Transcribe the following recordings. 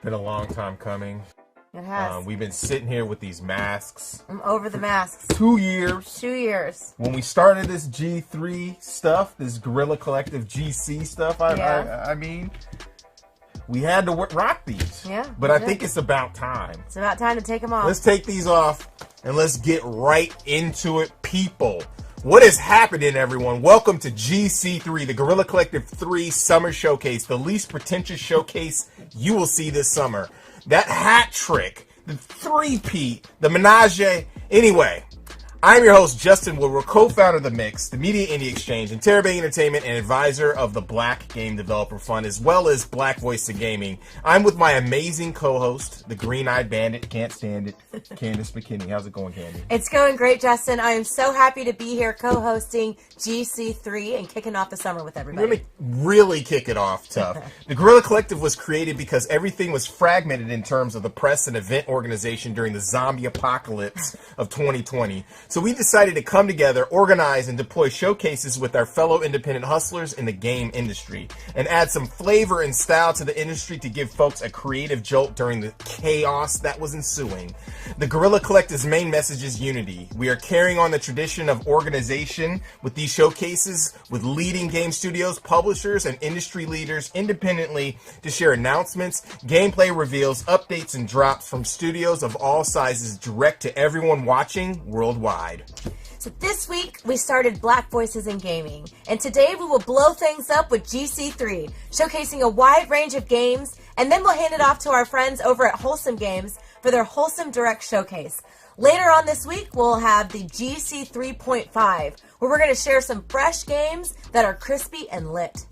Been a long time coming. It has. We've been sitting here with these masks. I'm over the masks. 2 years. 2 years. When we started this G3 stuff, this Guerrilla Collective GC stuff, I mean, we had to rock these. Yeah. But I think it's about time. It's about time to take them off. Let's take these off and let's get right into it, people. What is happening, everyone? Welcome to GC3, the Guerrilla Collective 3 Summer Showcase, the least pretentious showcase you will see this summer. That hat trick, the three-peat, the menage. Anyway, I'm your host, Justin Woodward, co-founder of The Mix, the Media Indie Exchange, and Terabang Entertainment, and advisor of the Black Game Developer Fund, as well as Black Voice to Gaming. I'm with my amazing co-host, the Green-Eyed Bandit, can't stand it, Candace McKinney. How's it going, Candy? It's going great, Justin. I am so happy to be here co-hosting GC3 and kicking off the summer with everybody. Really kick it off tough. The Guerrilla Collective was created because everything was fragmented in terms of the press and event organization during the zombie apocalypse of 2020. So we decided to come together, organize, and deploy showcases with our fellow independent hustlers in the game industry, and add some flavor and style to the industry to give folks a creative jolt during the chaos that was ensuing. The Guerrilla Collective's main message is unity. We are carrying on the tradition of organization with these showcases with leading game studios, publishers, and industry leaders independently to share announcements, gameplay reveals, updates, and drops from studios of all sizes direct to everyone watching worldwide. So this week, we started Black Voices in Gaming, and today we will blow things up with GC3, showcasing a wide range of games, and then we'll hand it off to our friends over at Wholesome Games for their Wholesome Direct Showcase. Later on this week, we'll have the GC 3.5, where we're going to share some fresh games that are crispy and lit.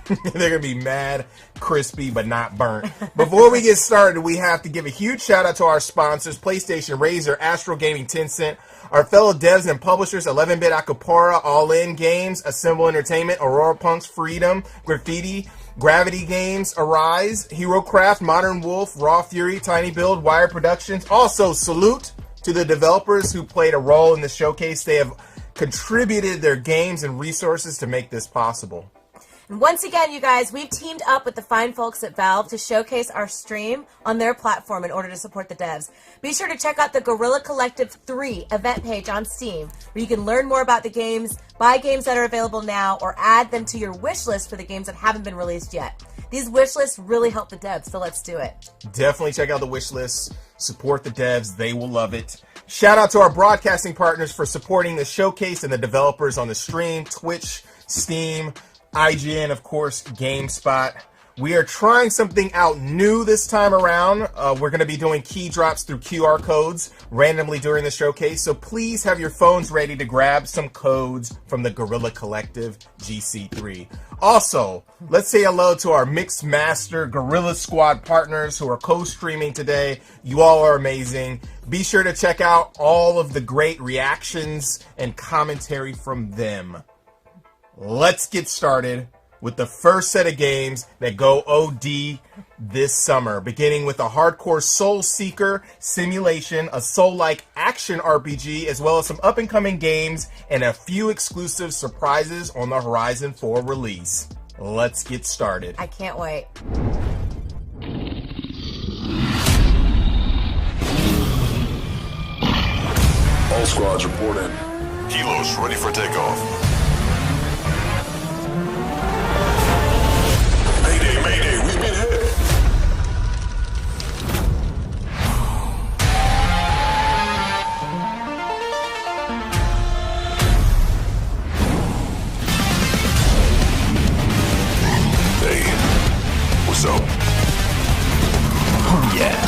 They're going to be mad, crispy, but not burnt. Before we get started, we have to give a huge shout out to our sponsors, PlayStation, Razer, Astro Gaming, Tencent, our fellow devs and publishers, 11-Bit Acapora, All In Games, Assemble Entertainment, Aurora Punks, Freedom, Graffiti, Gravity Games, Arise, HeroCraft, Modern Wolf, Raw Fury, Tiny Build, Wire Productions. Also, salute to the developers who played a role in the showcase. They have contributed their games and resources to make this possible. And once again, you guys, we've teamed up with the fine folks at Valve to showcase our stream on their platform in order to support the devs. Be sure to check out the Guerrilla Collective 3 event page on Steam, where you can learn more about the games, buy games that are available now, or add them to your wish list for the games that haven't been released yet. These wish lists really help the devs, so let's do it. Definitely check out the wish lists. Support the devs. They will love it. Shout out to our broadcasting partners for supporting the showcase and the developers on the stream, Twitch, Steam, IGN, of course, GameSpot. We are trying something out new this time around. We're going to be doing key drops through QR codes randomly during the showcase, so please have your phones ready to grab some codes from the Guerrilla Collective GC3. Also, let's say hello to our Mixed Master Guerrilla Squad partners who are co-streaming today. You all are amazing. Be sure to check out all of the great reactions and commentary from them. Let's get started with the first set of games that go OD this summer, beginning with a hardcore Soul Seeker simulation, a Soul-like action RPG, as well as some up-and-coming games and a few exclusive surprises on the horizon for release. Let's get started. I can't wait. All squads report in. Helos ready for takeoff. Mayday, we've been hit. Hey, what's up? Oh, yeah.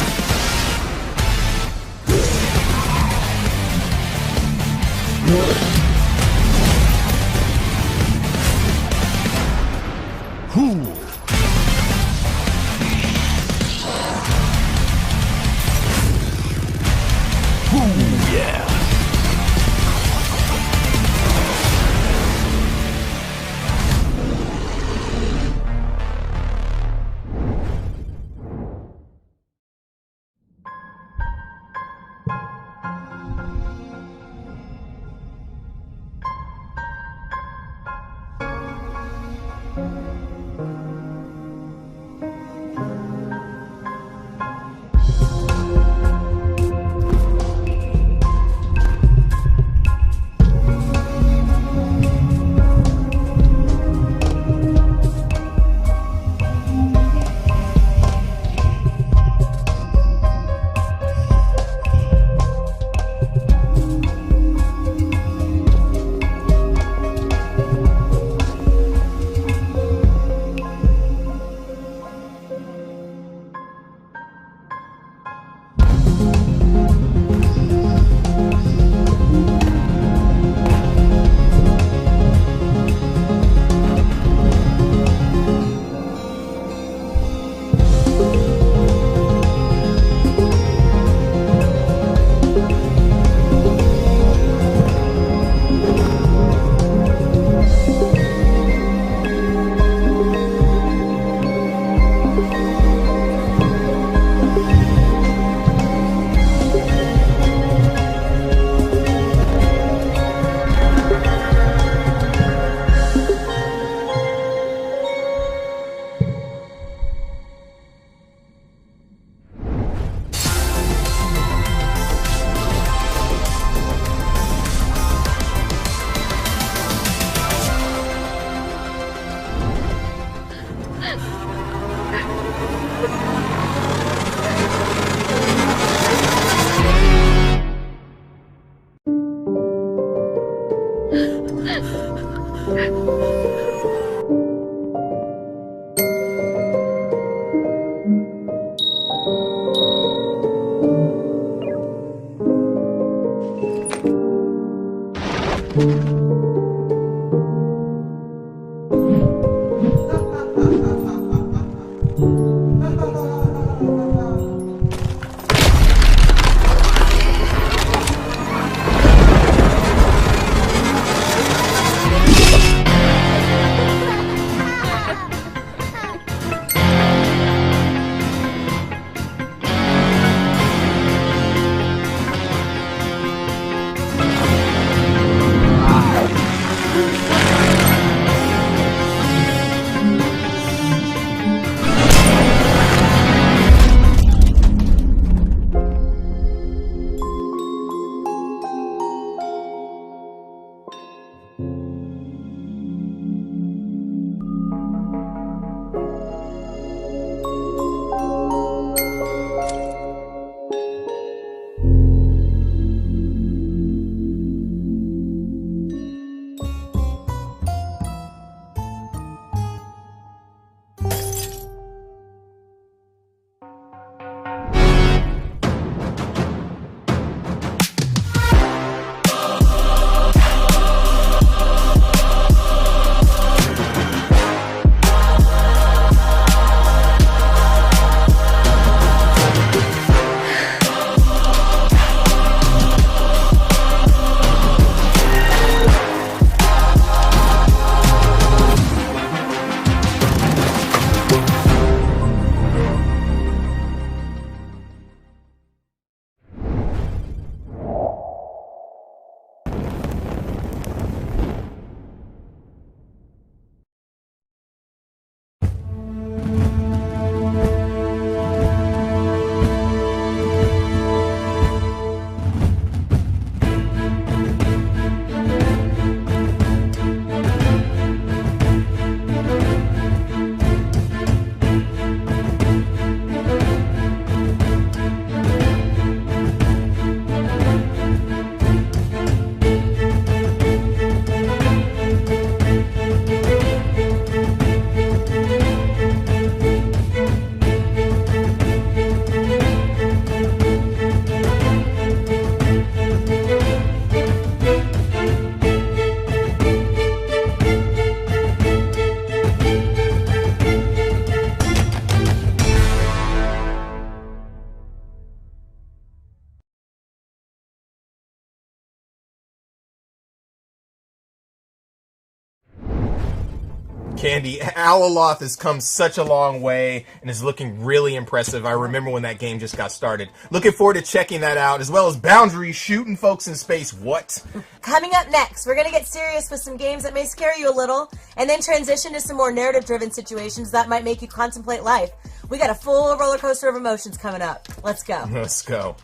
Candy, Alaloth has come such a long way and is looking really impressive. I remember when that game just got started. Looking forward to checking that out, as well as Boundary shooting folks in space. What? Coming up next, we're going to get serious with some games that may scare you a little, and then transition to some more narrative-driven situations that might make you contemplate life. We got a full roller coaster of emotions coming up. Let's go. Let's go.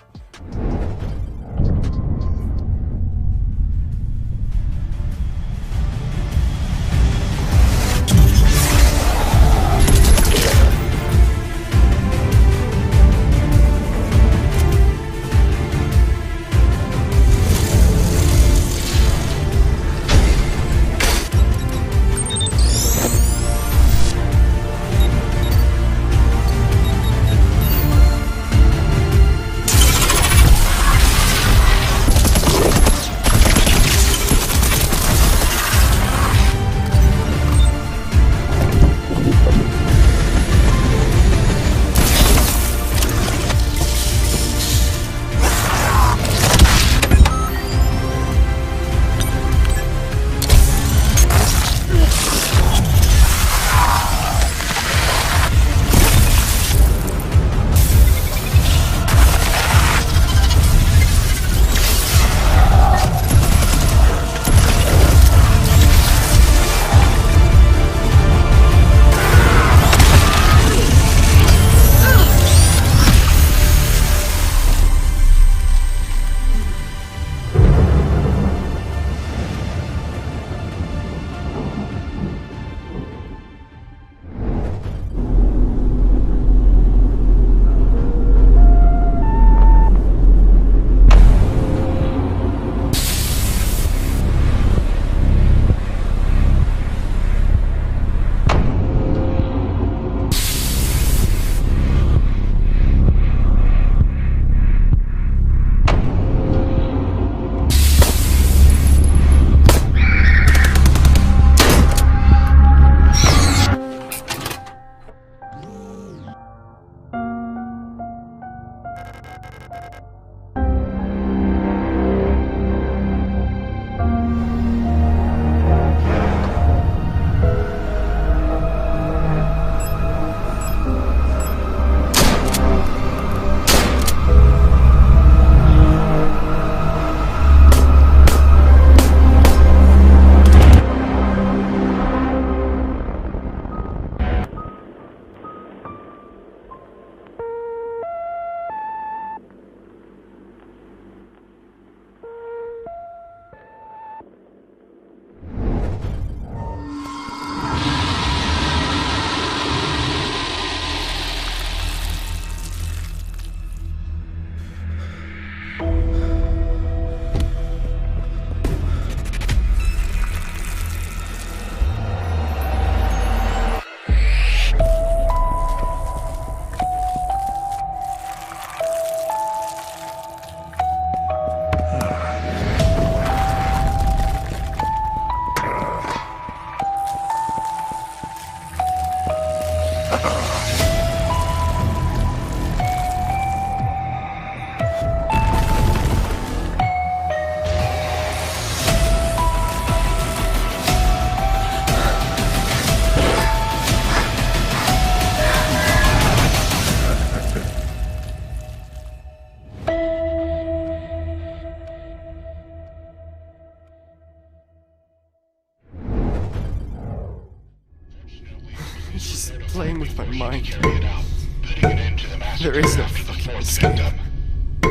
She's playing with my mind. Carry it out, putting an end to the massacre There is no after the fucking fourth escape. victim.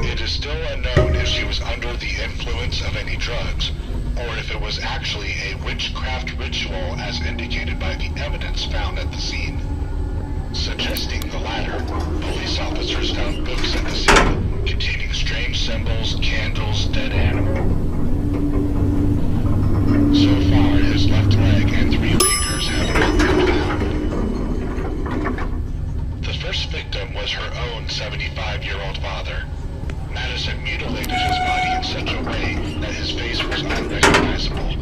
It is still unknown if she was under the influence of any drugs, or if it was actually a witchcraft ritual as indicated by the evidence found at the scene. Suggesting the latter, police officers found books at the scene containing strange symbols, candles, dead animals. So far, his left leg and 3 fingers have not been found. The first victim was her own 75-year-old father. Madison mutilated his body in such a way that his face was unrecognizable.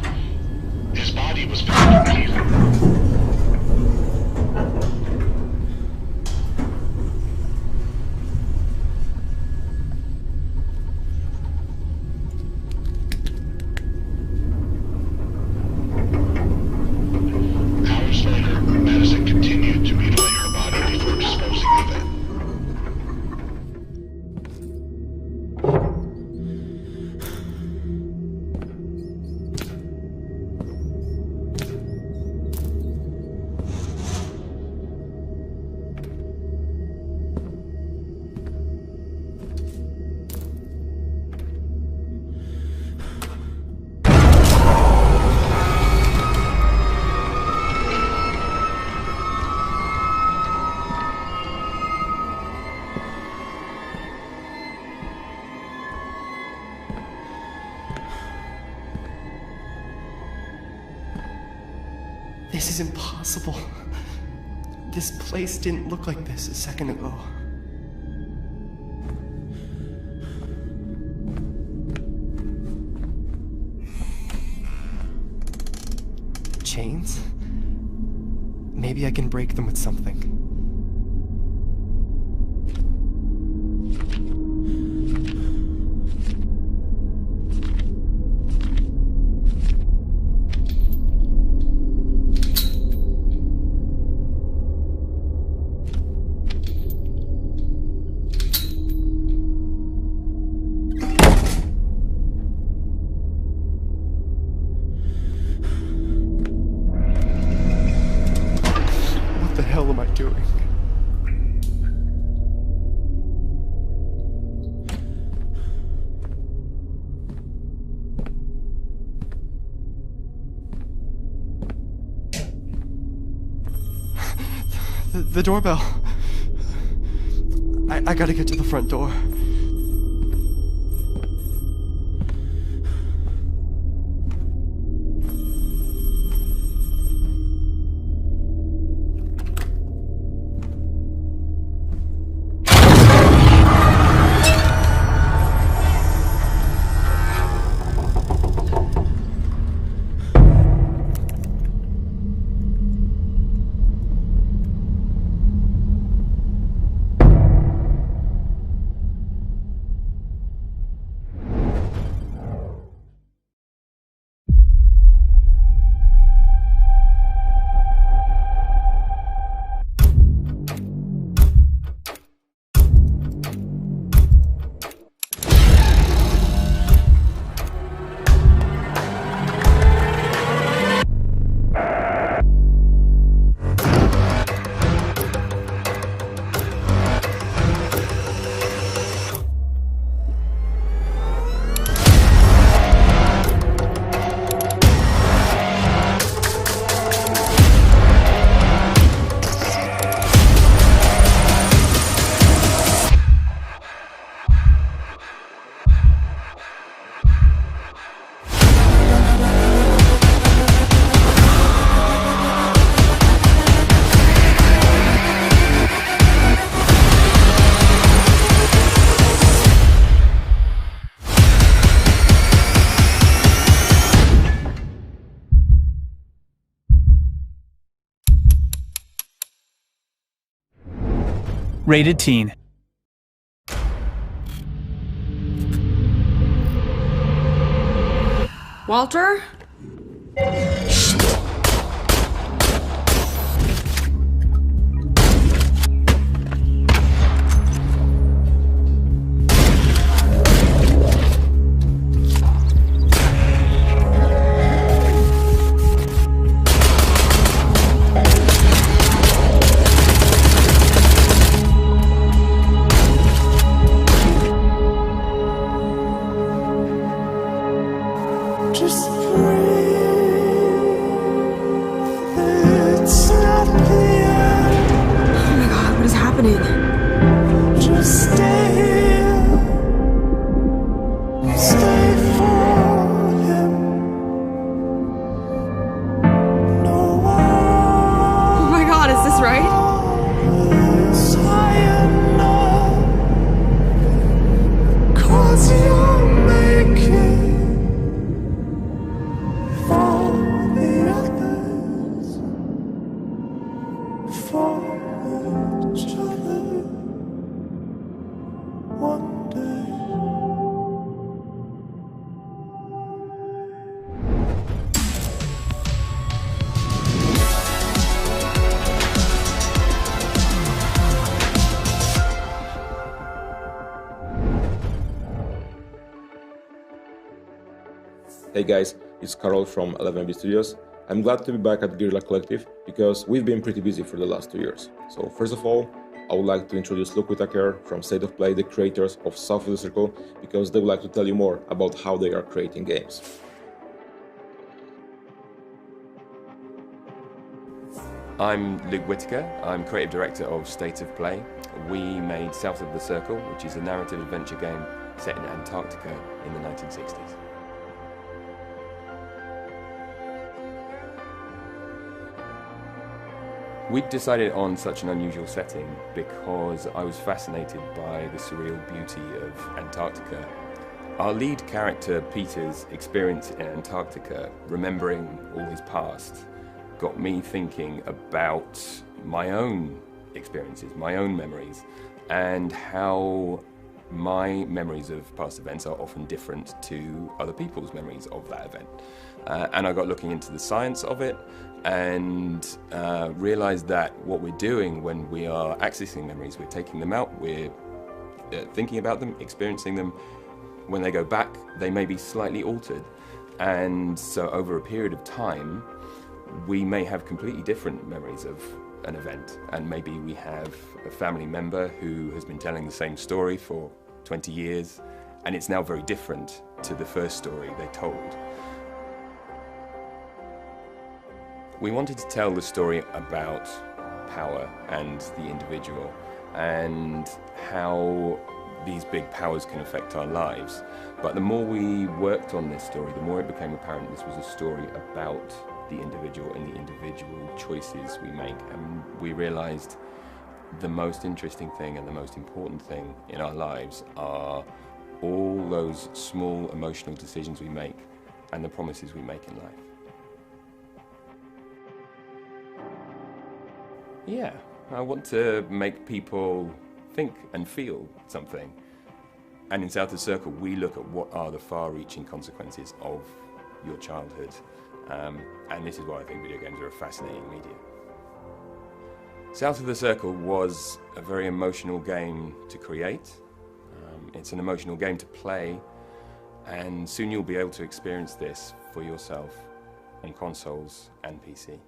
His body was found in Hours later, This is impossible. This place didn't look like this a second ago. Chains? Maybe I can break them with something. What the hell am I doing? The doorbell. I gotta get to the front door. Rated Teen. Walter? Just breathe. It's not the end. Oh my god, what is happening? Just stay here. Stay for him. No one Oh my god, is this right? is high enough. 'Cause you're making for the others, for each other. One day. Hey guys, it's Carol from 11B Studios. I'm glad to be back at Guerrilla Collective because we've been pretty busy for the last 2 years. So first of all, I would like to introduce Luke Whitaker from State of Play, the creators of South of the Circle, because they would like to tell you more about how they are creating games. I'm Luke Whitaker. I'm creative director of State of Play. We made South of the Circle, which is a narrative adventure game set in Antarctica in the 1960s. We decided on such an unusual setting because I was fascinated by the surreal beauty of Antarctica. Our lead character, Peter's experience in Antarctica, remembering all his past, got me thinking about my own experiences, my own memories, and how my memories of past events are often different to other people's memories of that event. And I got looking into the science of it and realized that what we're doing when we are accessing memories, we're taking them out, we're thinking about them, experiencing them. When they go back, they may be slightly altered. And so over a period of time, we may have completely different memories of an event. And maybe we have a family member who has been telling the same story for 20 years, and it's now very different to the first story they told. We wanted to tell the story about power and the individual and how these big powers can affect our lives. But the more we worked on this story, the more it became apparent this was a story about the individual and the individual choices we make. And we realized the most interesting thing and the most important thing in our lives are all those small emotional decisions we make and the promises we make in life. Yeah, I want to make people think and feel something. And in South of the Circle, we look at what are the far-reaching consequences of your childhood. And this is why I think video games are a fascinating medium. South of the Circle was a very emotional game to create. It's an emotional game to play, and soon you'll be able to experience this for yourself on consoles and PC.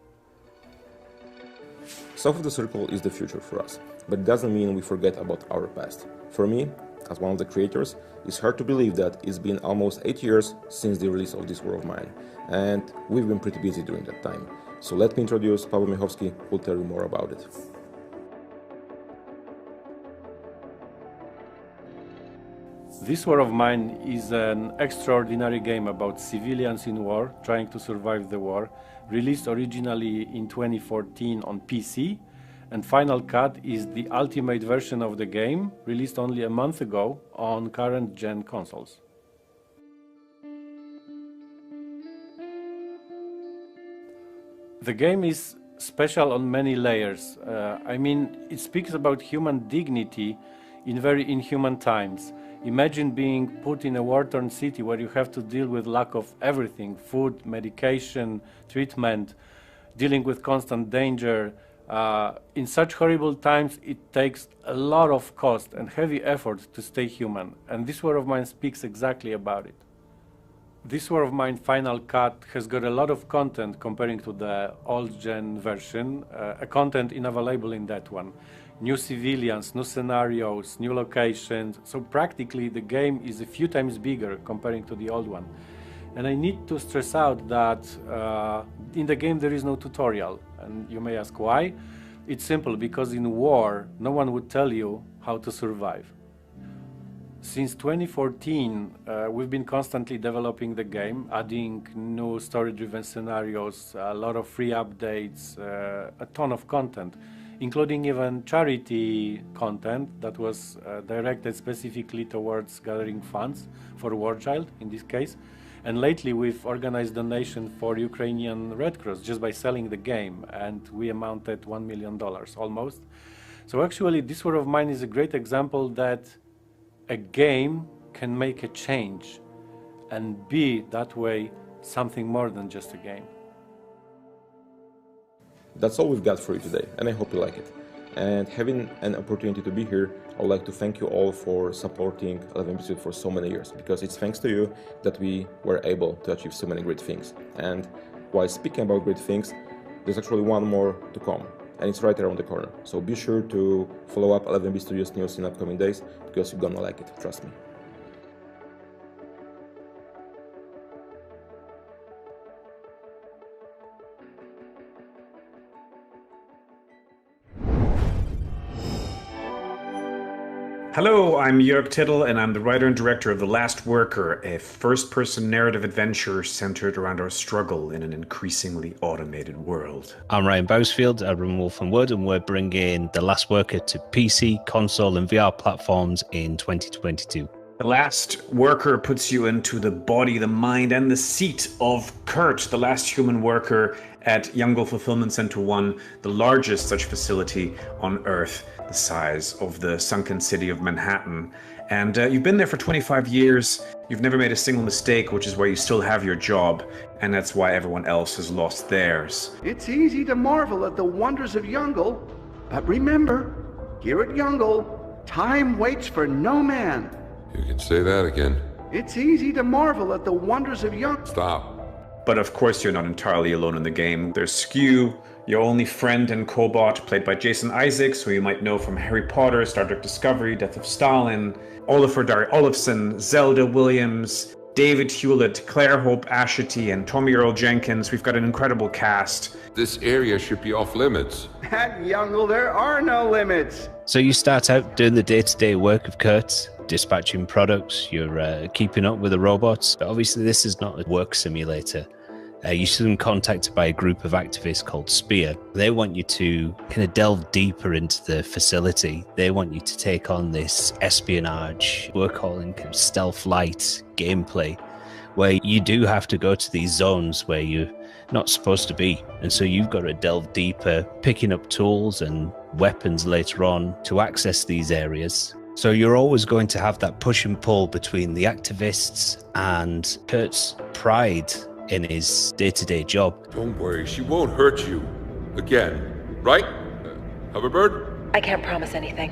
South of the Circle is the future for us, but it doesn't mean we forget about our past. For me, as one of the creators, it's hard to believe that it's been almost 8 years since the release of this war of mine, and we've been pretty busy during that time. So let me introduce Paweł Miechowski, who will tell you more about it. This War of Mine is an extraordinary game about civilians in war trying to survive the war, released originally in 2014 on PC, and Final Cut is the ultimate version of the game, released only a month ago on current-gen consoles. The game is special on many layers. It speaks about human dignity in very inhuman times. Imagine being put in a war-torn city where you have to deal with lack of everything: food, medication, treatment, dealing with constant danger. In such horrible times, it takes a lot of cost and heavy effort to stay human, and this War of Mine speaks exactly about it. This War of Mine Final Cut has got a lot of content comparing to the old-gen version, a content unavailable in that one. New civilians, new scenarios, new locations, so practically the game is a few times bigger comparing to the old one. And I need to stress out that in the game there is no tutorial, and you may ask why. It's simple, because in war no one would tell you how to survive. Since 2014 we've been constantly developing the game, adding new story-driven scenarios, a lot of free updates, a ton of content, including even charity content that was directed specifically towards gathering funds for War Child in this case. And lately we've organized donation for Ukrainian Red Cross just by selling the game, and we amounted $1 million almost. So actually this War of Mine is a great example that a game can make a change and be that way something more than just a game. That's all we've got for you today, and I hope you like it. And having an opportunity to be here, I would like to thank you all for supporting 11bit for so many years, because it's thanks to you that we were able to achieve so many great things. And while speaking about great things, there's actually one more to come, and it's right around the corner. So be sure to follow up 11bit Studios news in upcoming days, because you're gonna like it, trust me. Hello, I'm Jörg Tittel, and I'm the writer and director of The Last Worker, a first-person narrative adventure centered around our struggle in an increasingly automated world. I'm Ryan Bousfield, I run Wolf and Wood, and we're bringing The Last Worker to PC, console, and VR platforms in 2022. The Last Worker puts you into the body, the mind, and the seat of Kurt, the last human worker at Youngle Fulfillment Center 1, the largest such facility on Earth, the size of the sunken city of Manhattan. And you've been there for 25 years, you've never made a single mistake, which is why you still have your job, and that's why everyone else has lost theirs. It's easy to marvel at the wonders of Youngle, but remember, here at Youngle, time waits for no man. You can say that again. It's easy to marvel at the wonders of Youngle. Stop. But of course you're not entirely alone in the game. There's Skew, your only friend and cobot, played by Jason Isaacs, who you might know from Harry Potter, Star Trek Discovery, Death of Stalin, Olafur Darry Olafsson, Zelda Williams, David Hewlett, Claire Hope Ashity, and Tommy Earl Jenkins. We've got an incredible cast. This area should be off limits. At Youngle, there are no limits. So you start out doing the day-to-day work of Kurt, dispatching products, you're keeping up with the robots. But obviously this is not a work simulator. You're soon contacted by a group of activists called Spear. They want you to kind of delve deeper into the facility. They want you to take on this espionage, we're calling kind of stealth light gameplay, where you do have to go to these zones where you're not supposed to be. And so you've got to delve deeper, picking up tools and weapons later on to access these areas. So you're always going to have that push and pull between the activists and Kurt's pride in his day-to-day job. Don't worry, she won't hurt you. Again, right? Hoverbird? I can't promise anything.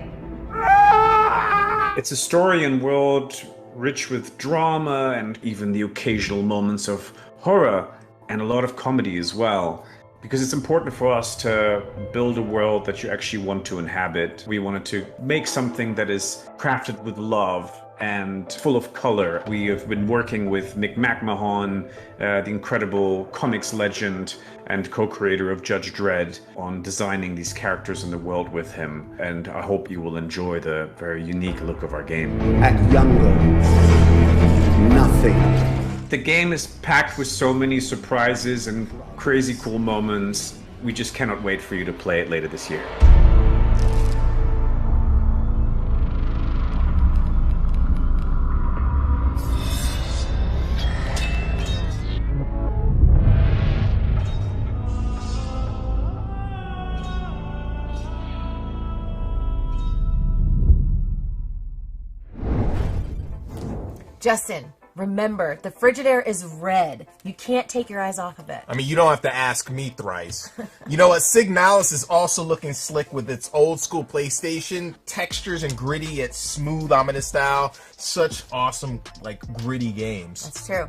It's a story and world rich with drama and even the occasional moments of horror and a lot of comedy as well. Because it's important for us to build a world that you actually want to inhabit. We wanted to make something that is crafted with love and full of color. We have been working with Nick McMahon, the incredible comics legend and co-creator of Judge Dredd, on designing these characters in the world with him. And I hope you will enjoy the very unique look of our game. At Youngle, nothing. The game is packed with so many surprises and crazy cool moments. We just cannot wait for you to play it later this year. Justin, remember, the Frigidaire is red. You can't take your eyes off of it. I mean, you don't have to ask me thrice. You know what? Signalis is also looking slick with its old school PlayStation. Textures and gritty yet smooth, ominous style. Such awesome, like, gritty games. That's true.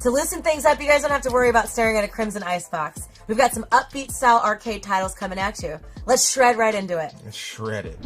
To loosen things up, you guys don't have to worry about staring at a crimson icebox. We've got some upbeat style arcade titles coming at you. Let's shred right into it. Let's shred it.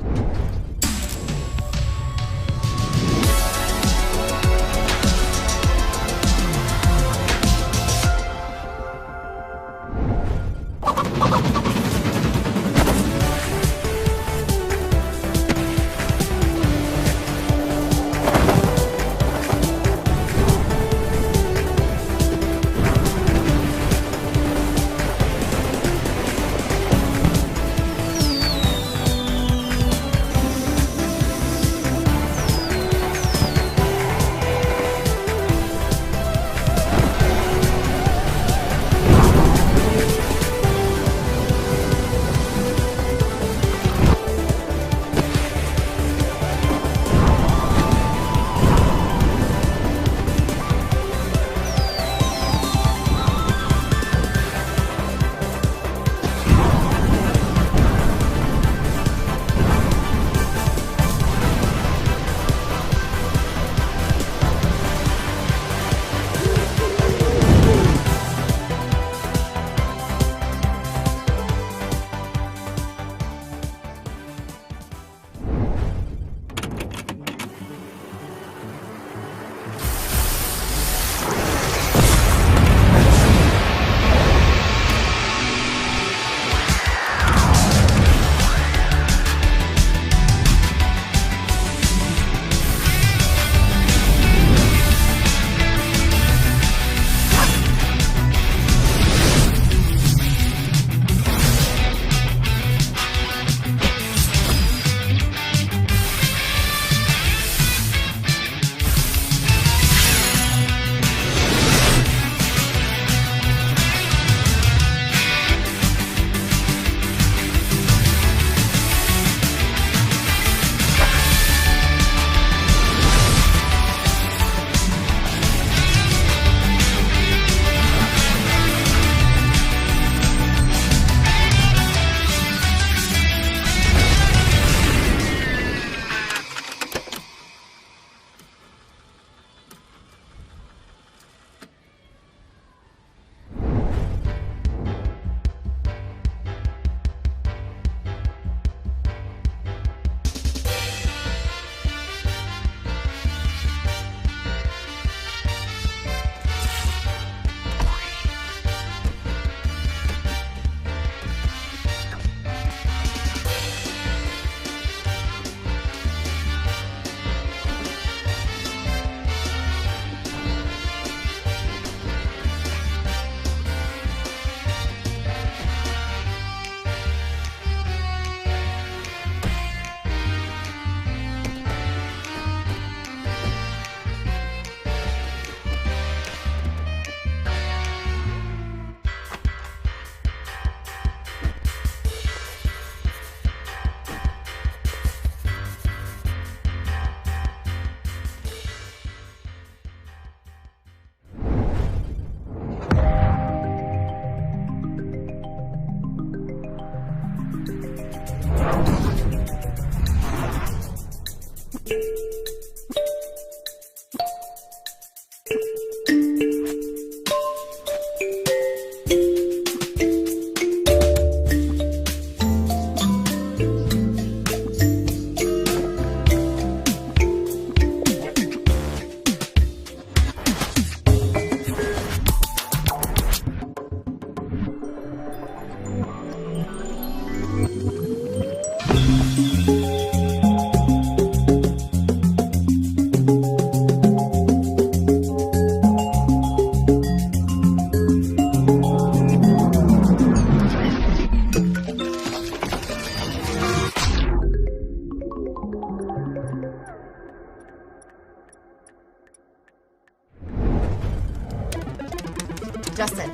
Justin.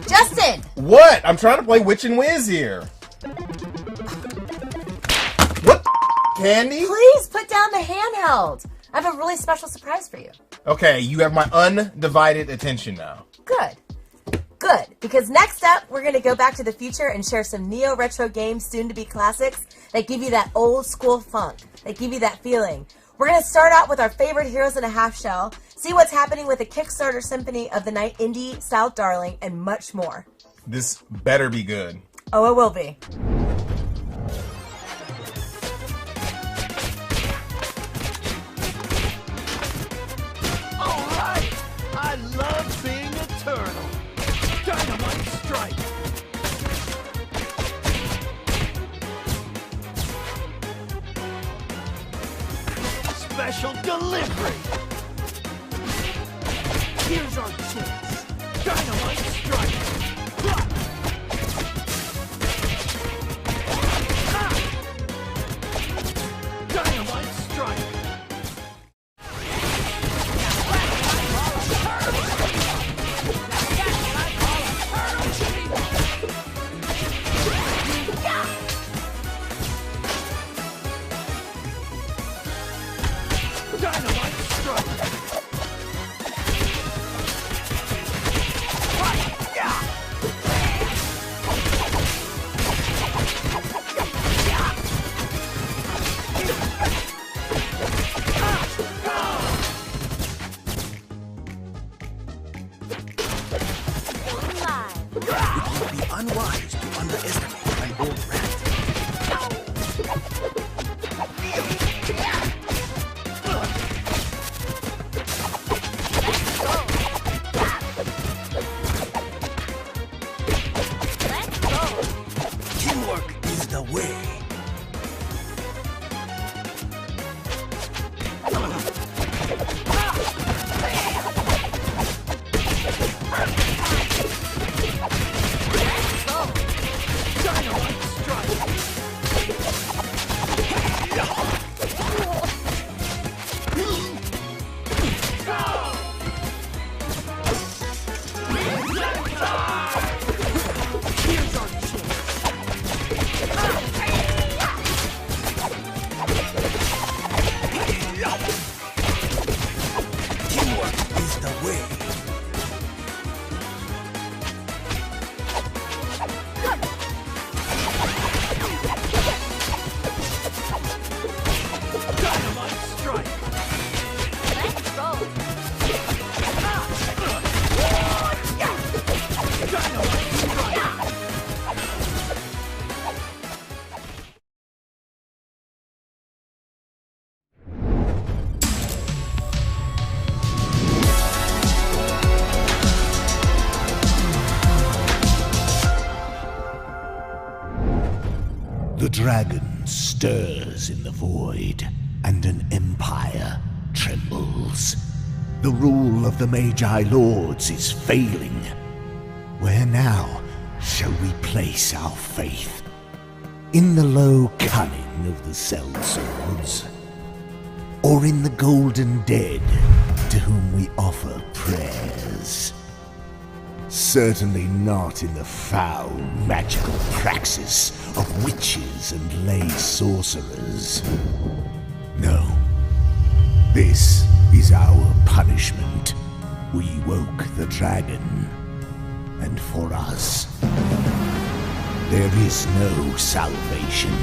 Justin! What? I'm trying to play Witch and Whiz here. What? Candy? Please put down the handheld. I have a really special surprise for you. Okay, you have my undivided attention now. Good. Good, because next up, we're going to go back to the future and share some neo-retro games, soon-to-be classics, that give you that old-school funk, that give you that feeling. We're going to start out with our favorite Heroes in a Half Shell, see what's happening with the Kickstarter Symphony of the Night indie-style darling, and much more. This better be good. Oh, it will be. Alright! I love being a turtle. Dynamite strike! Special delivery! Here's our chance. Dynamite strike! Dynamite strike! Dynamite strike! It would be unwise to underestimate an old rat. Teamwork is the way. Dynamite strike! Here's our Teamwork is the way. Dynamite strike! Let's go. Dynamite strike! The dragon stirs in the void, and an empire trembles. The rule of the Magi Lords is failing. Where now shall we place our faith? In the low cunning of the sellswords? Or in the golden dead to whom we offer prayers? Certainly not in the foul magical praxis of witches and lay sorcerers. No. This is our punishment. We woke the dragon. And for us, there is no salvation.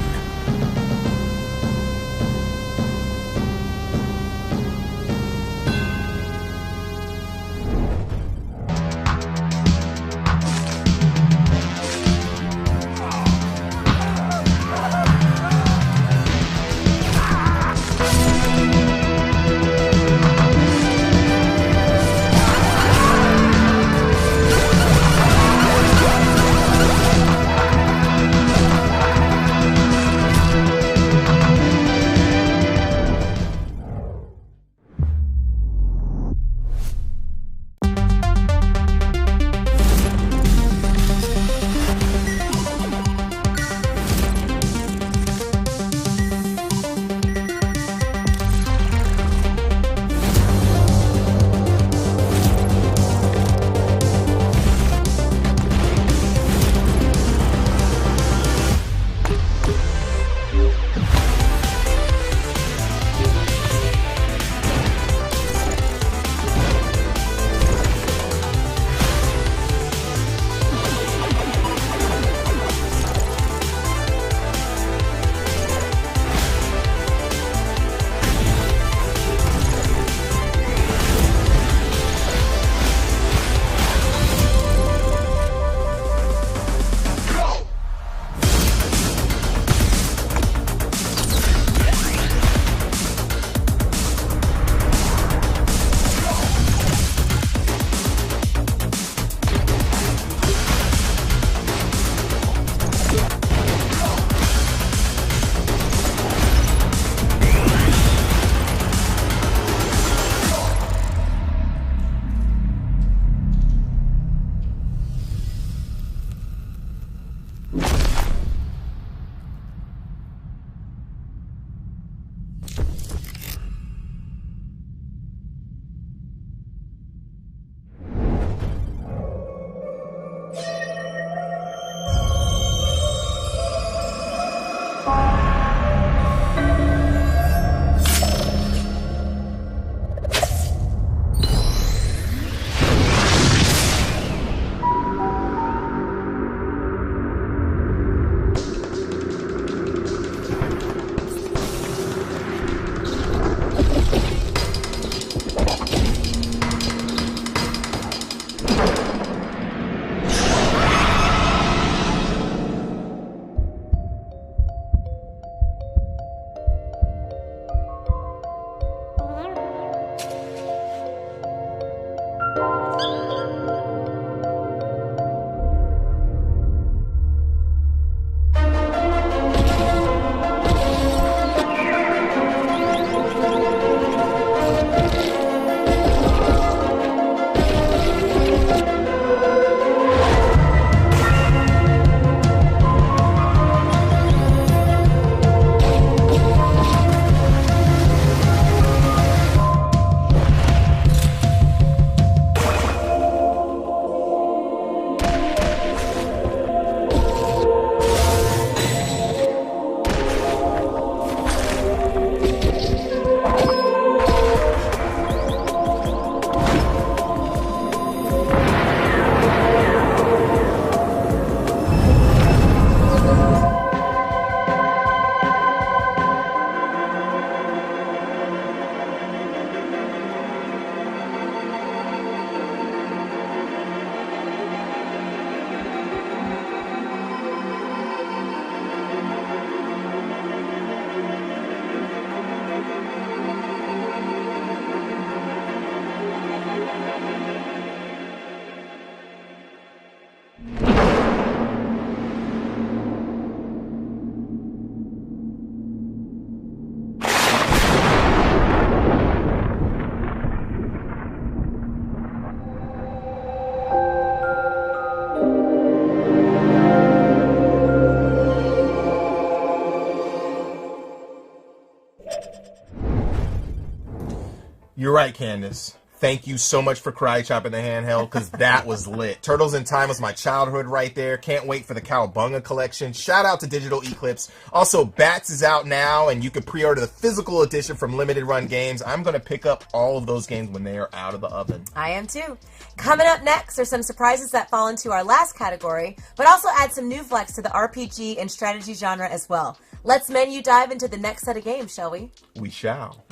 You're right, Candace. Thank you so much for Karate Chop in the handheld, because that was lit. Turtles in Time was my childhood right there. Can't wait for the Cowabunga collection. Shout out to Digital Eclipse. Also, Bats is out now, and you can pre-order the physical edition from Limited Run Games. I'm going to pick up all of those games when they are out of the oven. I am too. Coming up next are some surprises that fall into our last category, but also add some new flex to the RPG and strategy genre as well. Let's menu dive into the next set of games, shall we? We shall.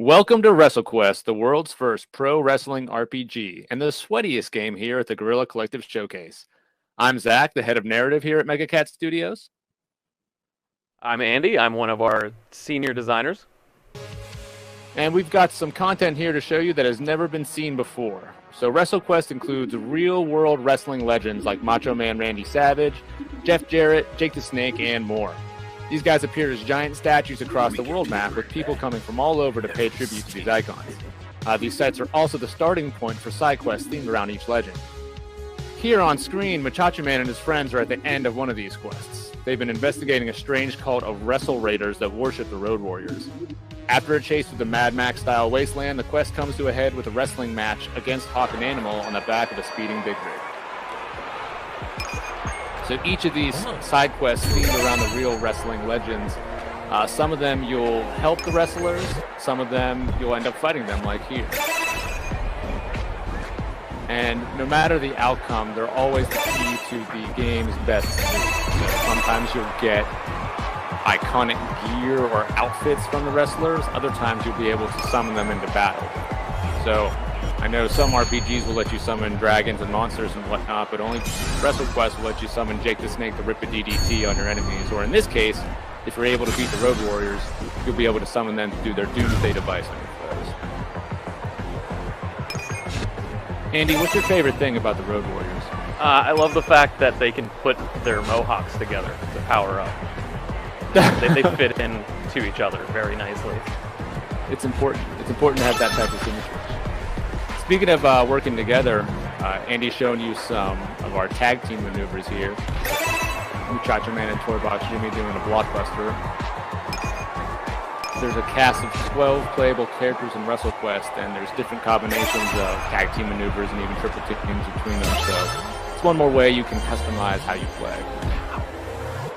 Welcome to WrestleQuest, the world's first pro wrestling RPG, and the sweatiest game here at the Guerrilla Collective Showcase. I'm Zach, the head of narrative here at MegaCat Studios. I'm Andy. I'm one of our senior designers. And we've got some content here to show you that has never been seen before. So WrestleQuest includes real-world wrestling legends like Macho Man Randy Savage, Jeff Jarrett, Jake the Snake, and more. These guys appear as giant statues across the world map, with people coming from all over to pay tribute to these icons. These sites are also the starting point for side quests themed around each legend. Here on screen, Machacha Man and his friends are at the end of one of these quests. They've been investigating a strange cult of Wrestle Raiders that worship the Road Warriors. After a chase through the Mad Max-style wasteland, the quest comes to a head with a wrestling match against Hawk and Animal on the back of a speeding big rig. So each of these side quests themed around the real wrestling legends. Some of them you'll help the wrestlers, some of them you'll end up fighting them, like here. And no matter the outcome, they're always the key to the game's best moves. Sometimes you'll get iconic gear or outfits from the wrestlers, other times you'll be able to summon them into battle. So I know some RPGs will let you summon dragons and monsters and whatnot, but only WrestleQuest will let you summon Jake the Snake to rip a DDT on your enemies. Or in this case, if you're able to beat the Road Warriors, you'll be able to summon them to do their Doomsday device on your foes. Andy, what's your favorite thing about the Road Warriors? I love the fact that they can put their mohawks together to power up. they fit in to each other very nicely. It's important. It's important to have that type of symmetry. Speaking of working together, Andy's shown you some of our tag team maneuvers here. Muchacho Man and Toybox Jimmy doing a blockbuster. There's a cast of 12 playable characters in WrestleQuest, and there's different combinations of tag team maneuvers and even triple teams between them, so it's one more way you can customize how you play.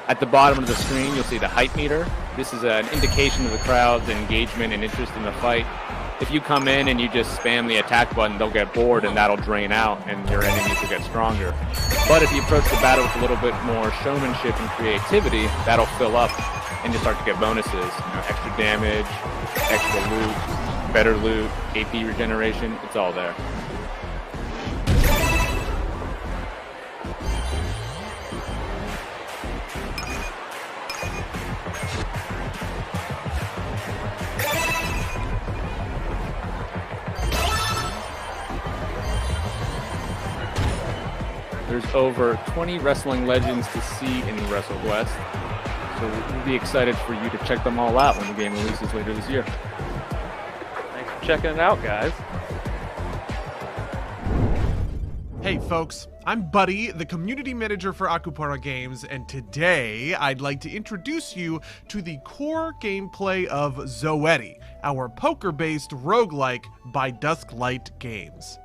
At the bottom of the screen, you'll see the hype meter. This is an indication of the crowd's engagement and interest in the fight. If you come in and you just spam the attack button, they'll get bored and that'll drain out and your enemies will get stronger. But if you approach the battle with a little bit more showmanship and creativity, that'll fill up and you'll start to get bonuses. Extra damage, extra loot, better loot, AP regeneration, it's all there. There's over 20 wrestling legends to see in WrestleQuest, so we'll be excited for you to check them all out when the game releases later this year. Thanks for checking it out, guys. Hey folks, I'm Buddy, the community manager for Akupara Games, and today I'd like to introduce you to the core gameplay of Zoetti, our poker-based roguelike by Dusklight Games.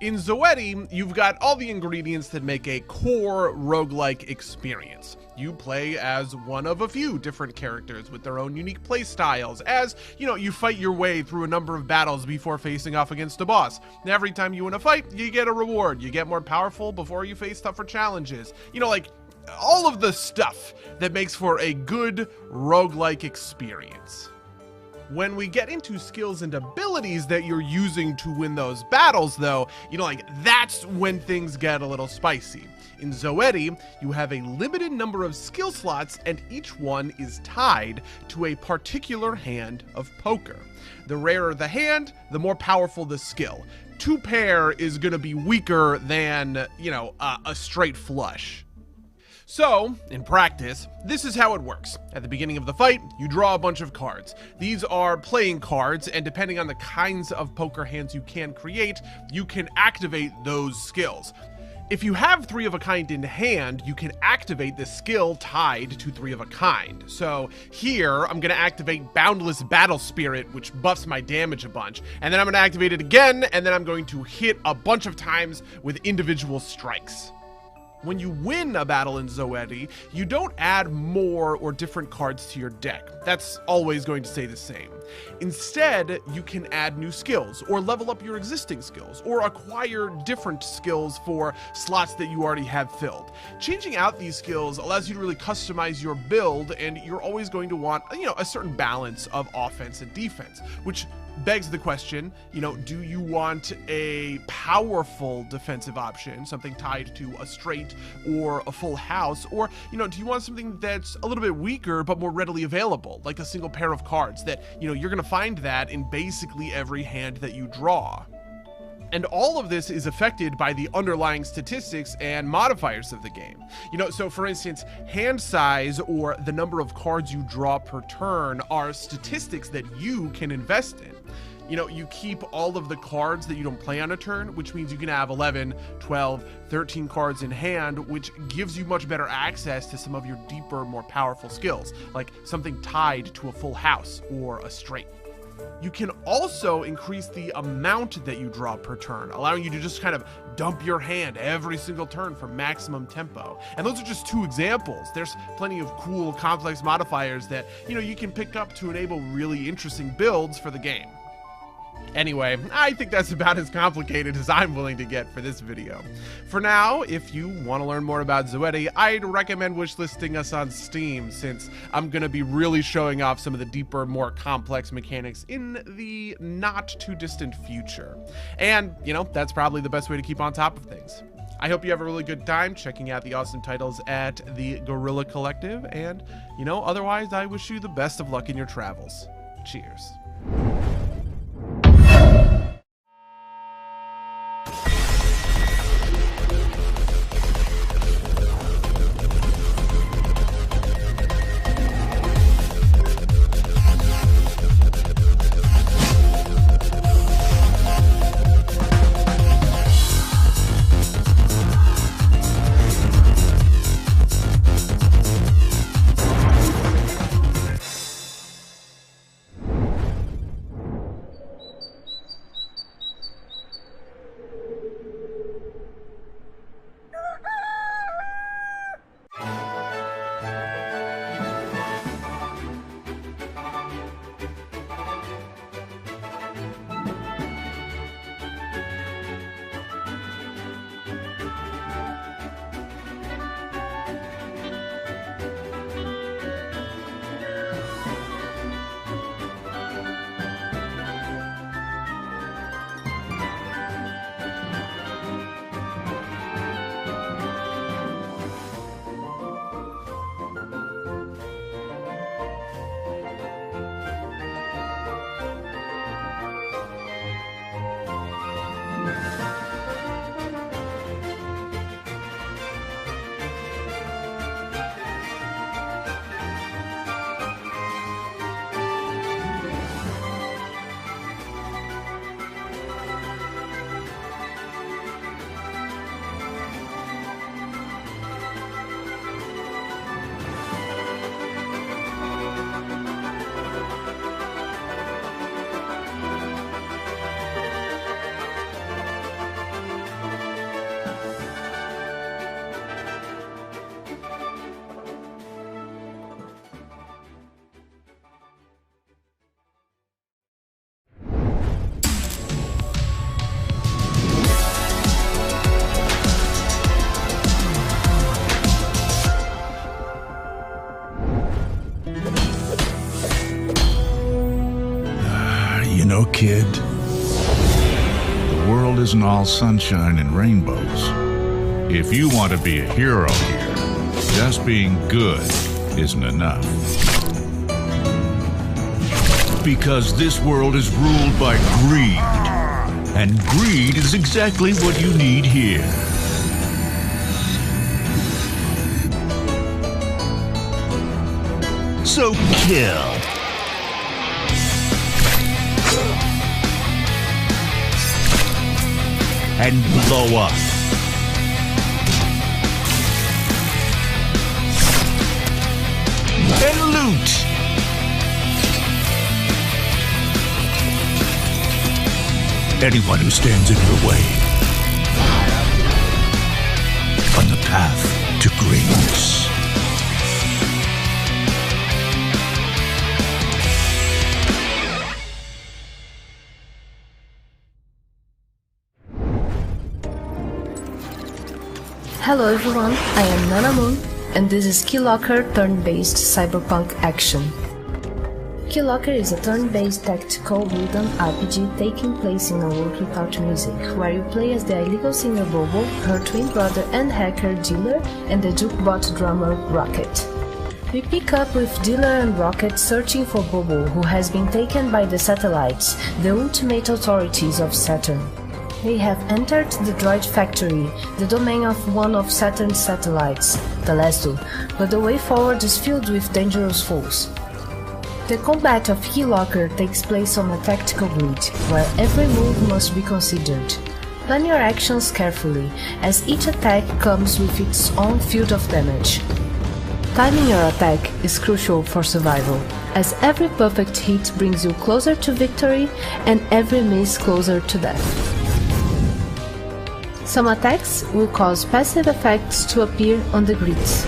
In Zoetti, you've got all the ingredients that make a core roguelike experience. You play as one of a few different characters with their own unique play styles, as, you fight your way through a number of battles before facing off against a boss. And every time you win a fight, you get a reward. You get more powerful before you face tougher challenges. All of the stuff that makes for a good roguelike experience. When we get into skills and abilities that you're using to win those battles, though, that's when things get a little spicy. In Zoetti, you have a limited number of skill slots, and each one is tied to a particular hand of poker. The rarer the hand, the more powerful the skill. Two pair is going to be weaker than, a straight flush. So, in practice, this is how it works. At the beginning of the fight, you draw a bunch of cards. These are playing cards, and depending on the kinds of poker hands you can create, you can activate those skills. If you have 3 of a kind in hand, you can activate this skill tied to 3 of a kind. So here, I'm going to activate Boundless Battle Spirit, which buffs my damage a bunch. And then I'm going to activate it again, and then I'm going to hit a bunch of times with individual strikes. When you win a battle in Zoetti, you don't add more or different cards to your deck. That's always going to stay the same. Instead, you can add new skills, or level up your existing skills, or acquire different skills for slots that you already have filled. Changing out these skills allows you to really customize your build, and you're always going to want, a certain balance of offense and defense, which begs the question, do you want a powerful defensive option, something tied to a straight or a full house, or, do you want something that's a little bit weaker but more readily available, like a single pair of cards that, you're going to find that in basically every hand that you draw. And all of this is affected by the underlying statistics and modifiers of the game. So for instance, hand size or the number of cards you draw per turn are statistics that you can invest in. You keep all of the cards that you don't play on a turn, which means you can have 11, 12, 13 cards in hand, which gives you much better access to some of your deeper, more powerful skills, like something tied to a full house or a straight. You can also increase the amount that you draw per turn, allowing you to just kind of dump your hand every single turn for maximum tempo. And those are just 2 examples. There's plenty of cool, complex modifiers that, you can pick up to enable really interesting builds for the game. Anyway, I think that's about as complicated as I'm willing to get for this video. For now, if you want to learn more about Zoetti, I'd recommend wishlisting us on Steam, since I'm going to be really showing off some of the deeper, more complex mechanics in the not-too-distant future. And, that's probably the best way to keep on top of things. I hope you have a really good time checking out the awesome titles at the Guerrilla Collective, and, otherwise, I wish you the best of luck in your travels. Cheers. Kid, the world isn't all sunshine and rainbows. If you want to be a hero here, just being good isn't enough. Because this world is ruled by greed, and greed is exactly what you need here. So kill. And blow up. out! Anyone who stands in your way on the path to greatness. Hello everyone, I am Nana Moon, and this is Keylocker turn-based cyberpunk action. Keylocker is a turn-based tactical rhythm RPG taking place in a world without music, where you play as the illegal singer Bobo, her twin brother and hacker Dealer, and the jukebot drummer Rocket. We pick up with Dealer and Rocket searching for Bobo, who has been taken by the satellites, the ultimate authorities of Saturn. They have entered the droid factory, the domain of one of Saturn's satellites, Telesto, but the way forward is filled with dangerous foes. The combat of Keylocker takes place on a tactical grid, where every move must be considered. Plan your actions carefully, as each attack comes with its own field of damage. Timing your attack is crucial for survival, as every perfect hit brings you closer to victory and every miss closer to death. Some attacks will cause passive effects to appear on the grids.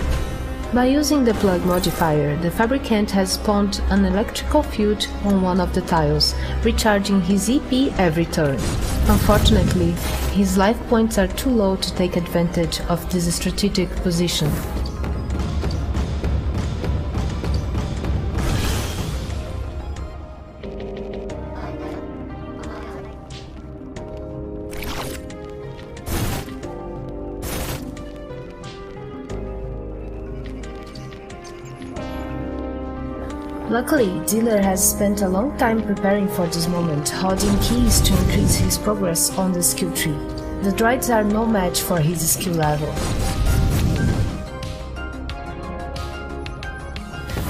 By using the plug modifier, the fabricant has spawned an electrical field on one of the tiles, recharging his EP every turn. Unfortunately, his life points are too low to take advantage of this strategic position. Luckily, Dealer has spent a long time preparing for this moment, holding keys to increase his progress on the skill tree. The droids are no match for his skill level.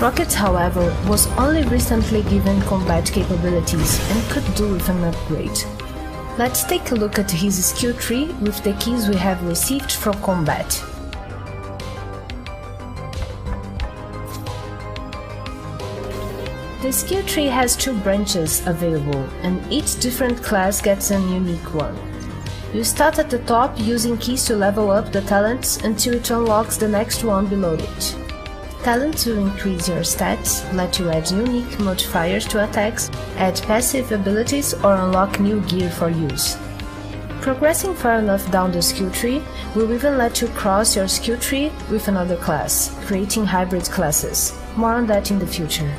Rocket, however, was only recently given combat capabilities and could do with an upgrade. Let's take a look at his skill tree with the keys we have received from combat. The skill tree has 2 branches available, and each different class gets an unique one. You start at the top using keys to level up the talents until it unlocks the next one below it. Talents will increase your stats, let you add unique modifiers to attacks, add passive abilities, or unlock new gear for use. Progressing far enough down the skill tree will even let you cross your skill tree with another class, creating hybrid classes. More on that in the future.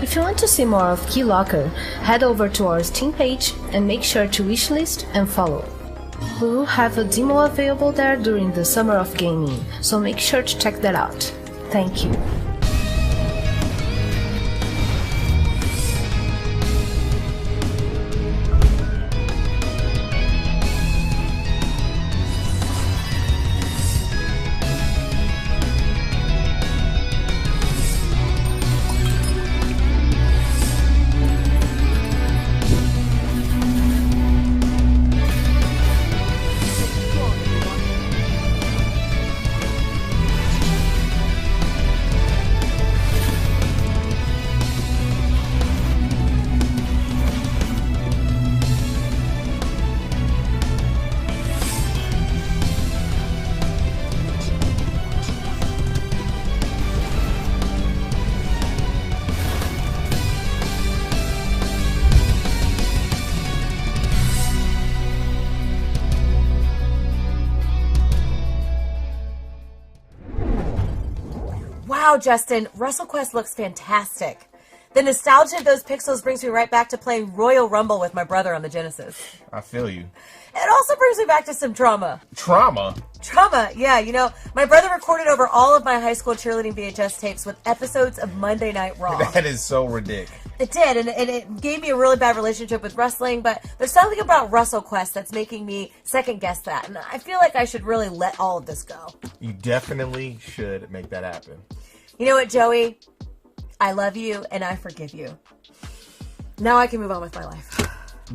If you want to see more of Keylocker, head over to our Steam page and make sure to wishlist and follow. We will have a demo available there during the Summer of Gaming, so make sure to check that out. Thank you. Wow, Justin, WrestleQuest looks fantastic. The nostalgia of those pixels brings me right back to playing Royal Rumble with my brother on the Genesis. I feel you. It also brings me back to some trauma. Trauma? Trauma, yeah. You know, my brother recorded over all of my high school cheerleading VHS tapes with episodes of Monday Night Raw. That is so ridiculous. It did, and it gave me a really bad relationship with wrestling, but there's something about WrestleQuest that's making me second-guess that, and I feel like I should really let all of this go. You definitely should make that happen. You know what, Joey? I love you, and I forgive you. Now I can move on with my life.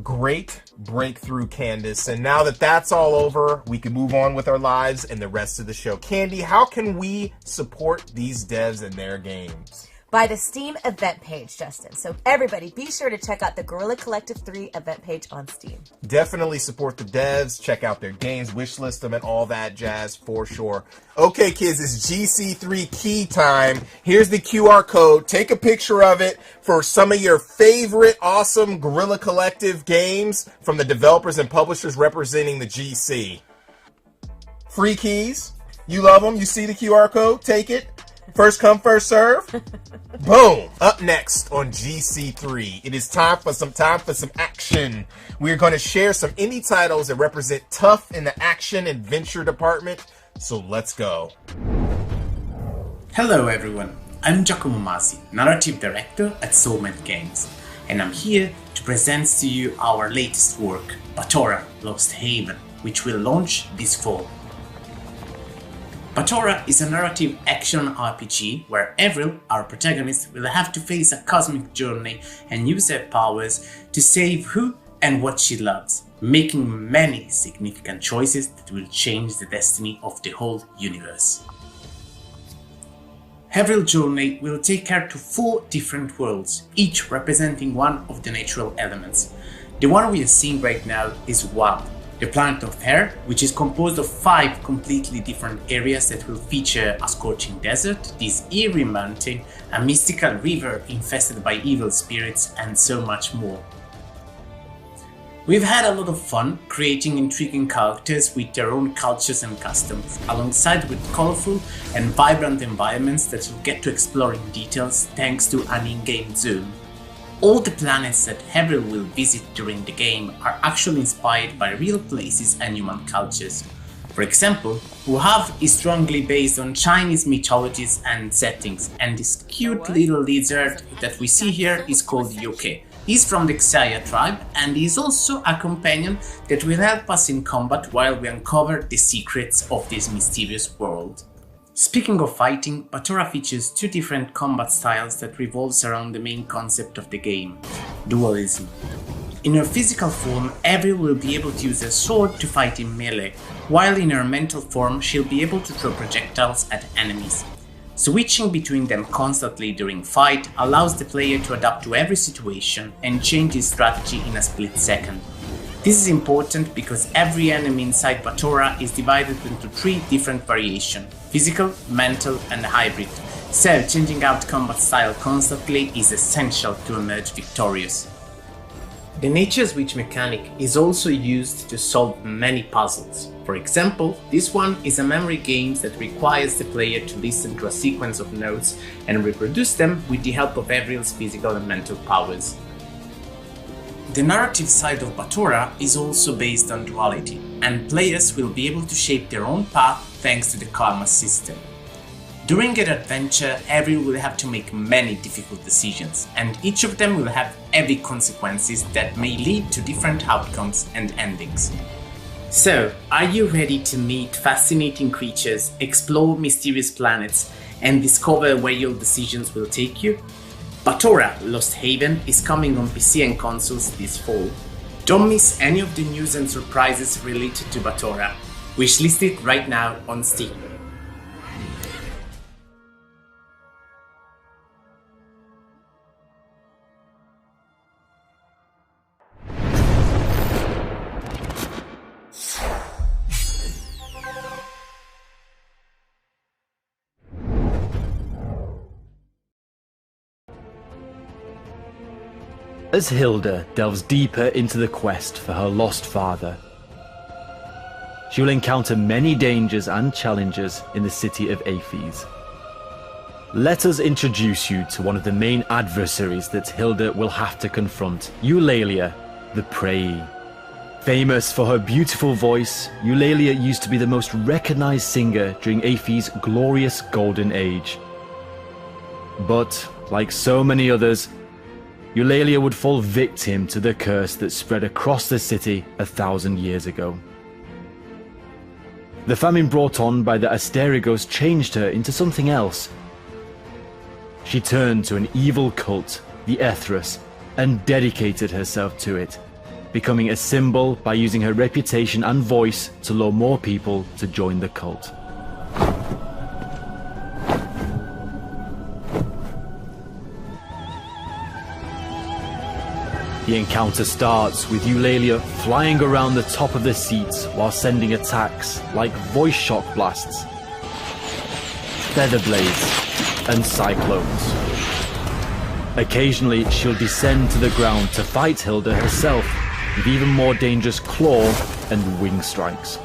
Great breakthrough, Candace. And now that that's all over, we can move on with our lives and the rest of the show. Candy, how can we support these devs and their games? By the Steam event page, Justin. So everybody, be sure to check out the Guerrilla Collective 3 event page on Steam. Definitely support the devs, check out their games, wishlist them, and all that jazz for sure. Okay, kids, it's GC3 key time. Here's the QR code. Take a picture of it for some of your favorite awesome Guerrilla Collective games from the developers and publishers representing the GC. Free keys. You love them. You see the QR code. Take it. First come, first serve. Boom. Up next on GC3, it is time for some action. We're going to share some indie titles that represent tough in the action adventure department. So let's go. Hello everyone, I'm Giacomo Masi, Narrative Director at Soulmate Games, and I'm here to present to you our latest work, Batora Lost Haven, which will launch this fall. Batora is a narrative action RPG where Avril, our protagonist, will have to face a cosmic journey and use her powers to save who and what she loves, making many significant choices that will change the destiny of the whole universe. Avril's journey will take her to 4 different worlds, each representing one of the natural elements. The one we are seeing right now is Wild, the planet of air, which is composed of 5 completely different areas that will feature a scorching desert, this eerie mountain, a mystical river infested by evil spirits, and so much more. We've had a lot of fun creating intriguing characters with their own cultures and customs, alongside with colorful and vibrant environments that you'll get to explore in details thanks to an in-game zone. All the planets that Avril will visit during the game are actually inspired by real places and human cultures. For example, Wuhav is strongly based on Chinese mythologies and settings, and this cute little lizard that we see here is called Yoke. He's from the Xia tribe, and he's also a companion that will help us in combat while we uncover the secrets of this mysterious world. Speaking of fighting, Batora features 2 different combat styles that revolves around the main concept of the game, dualism. In her physical form, Avril will be able to use a sword to fight in melee, while in her mental form she'll be able to throw projectiles at enemies. Switching between them constantly during fight allows the player to adapt to every situation and change his strategy in a split second. This is important because every enemy inside Batora is divided into 3 different variations: physical, mental, and hybrid, so changing out combat style constantly is essential to emerge victorious. The nature switch mechanic is also used to solve many puzzles. For example, this one is a memory game that requires the player to listen to a sequence of notes and reproduce them with the help of Avril's physical and mental powers. The narrative side of Batora is also based on duality, and players will be able to shape their own path thanks to the karma system. During an adventure, Avril will have to make many difficult decisions, and each of them will have heavy consequences that may lead to different outcomes and endings. So, are you ready to meet fascinating creatures, explore mysterious planets, and discover where your decisions will take you? Batora Lost Haven is coming on PC and consoles this fall. Don't miss any of the news and surprises related to Batora. Wishlist it right now on Steam. As Hilda delves deeper into the quest for her lost father, she will encounter many dangers and challenges in the city of Aphes. Let us introduce you to one of the main adversaries that Hilda will have to confront, Eulalia, the Prey. Famous for her beautiful voice, Eulalia used to be the most recognized singer during Aphes' glorious golden age. But, like so many others, Eulalia would fall victim to the curse that spread across the city 1,000 years ago. The famine brought on by the Asterigos changed her into something else. She turned to an evil cult, the Ethras, and dedicated herself to it. becoming a symbol by using her reputation and voice to lure more people to join the cult. The encounter starts with Eulalia flying around the top of the seats while sending attacks like voice shock blasts, feather blades, and cyclones. Occasionally, she'll descend to the ground to fight Hilda herself with even more dangerous claw and wing strikes.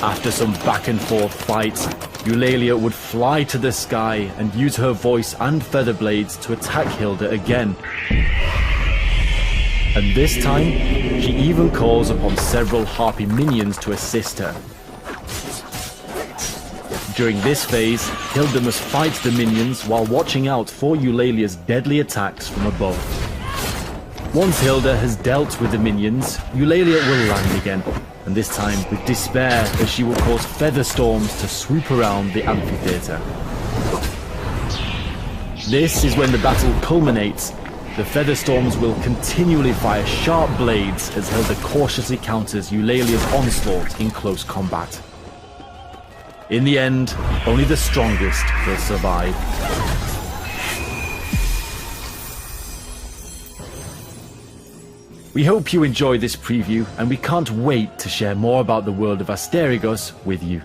After some back and forth fights, Eulalia would fly to the sky and use her voice and feather blades to attack Hilda again. And this time, she even calls upon several Harpy minions to assist her. During this phase, Hilda must fight the minions while watching out for Eulalia's deadly attacks from above. Once Hilda has dealt with the minions, Eulalia will land again, and this time with despair as she will cause feather storms to swoop around the amphitheater. This is when the battle culminates. The feather storms will continually fire sharp blades as Hilda cautiously counters Eulalia's onslaught in close combat. In the end, only the strongest will survive. We hope you enjoyed this preview, and we can't wait to share more about the world of Asterigos with you.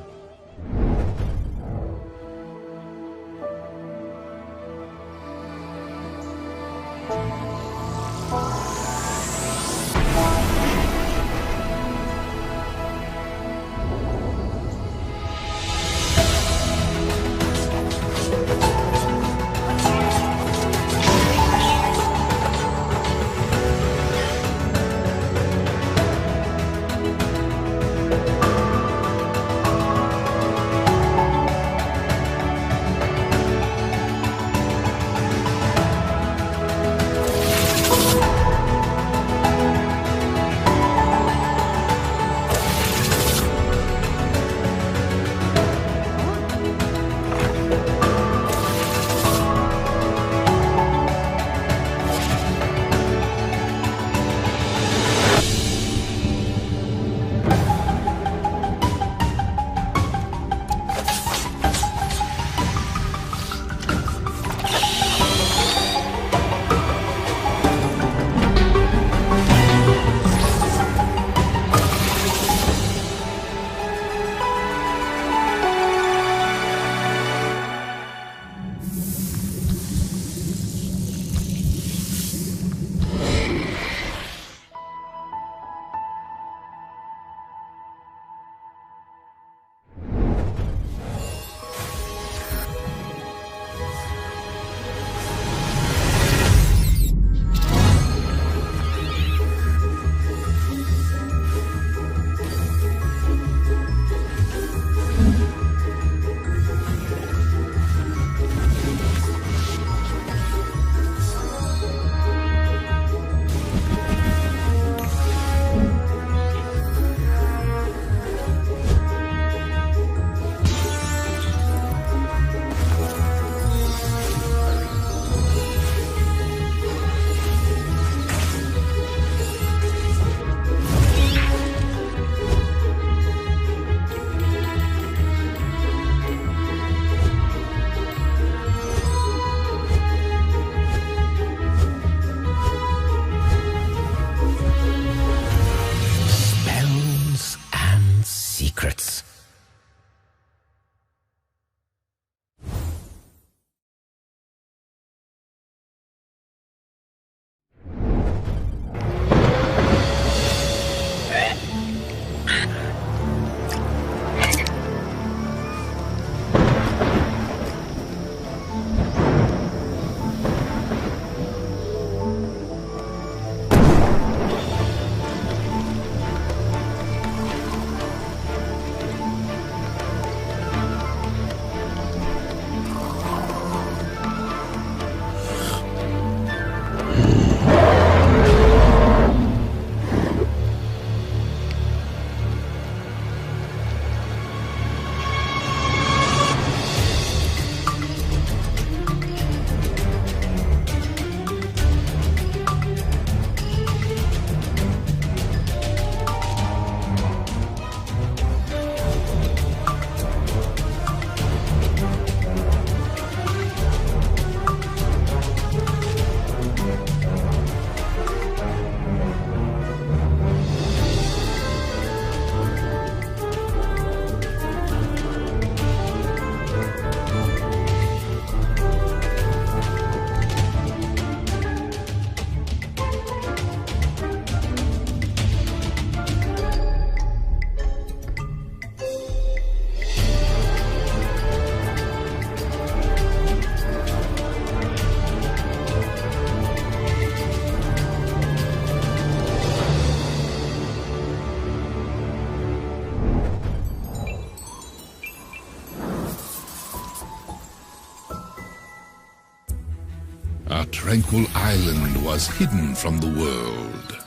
tranquil island was hidden from the world.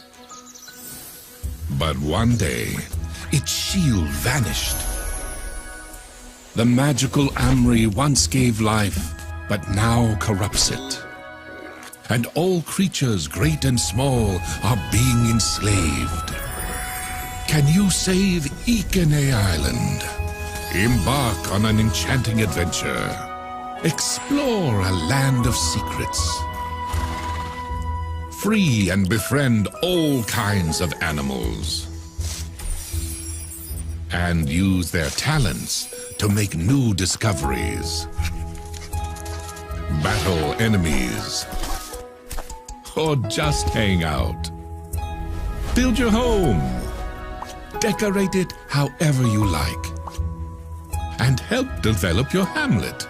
But one day, its shield vanished. The magical Amri once gave life, but now corrupts it. And all creatures, great and small, are being enslaved. Can you save Ikene Island? Embark on an enchanting adventure. Explore a land of secrets. Free and befriend all kinds of animals. And use their talents to make new discoveries. Battle enemies. Or just hang out. Build your home. Decorate it however you like. And help develop your hamlet.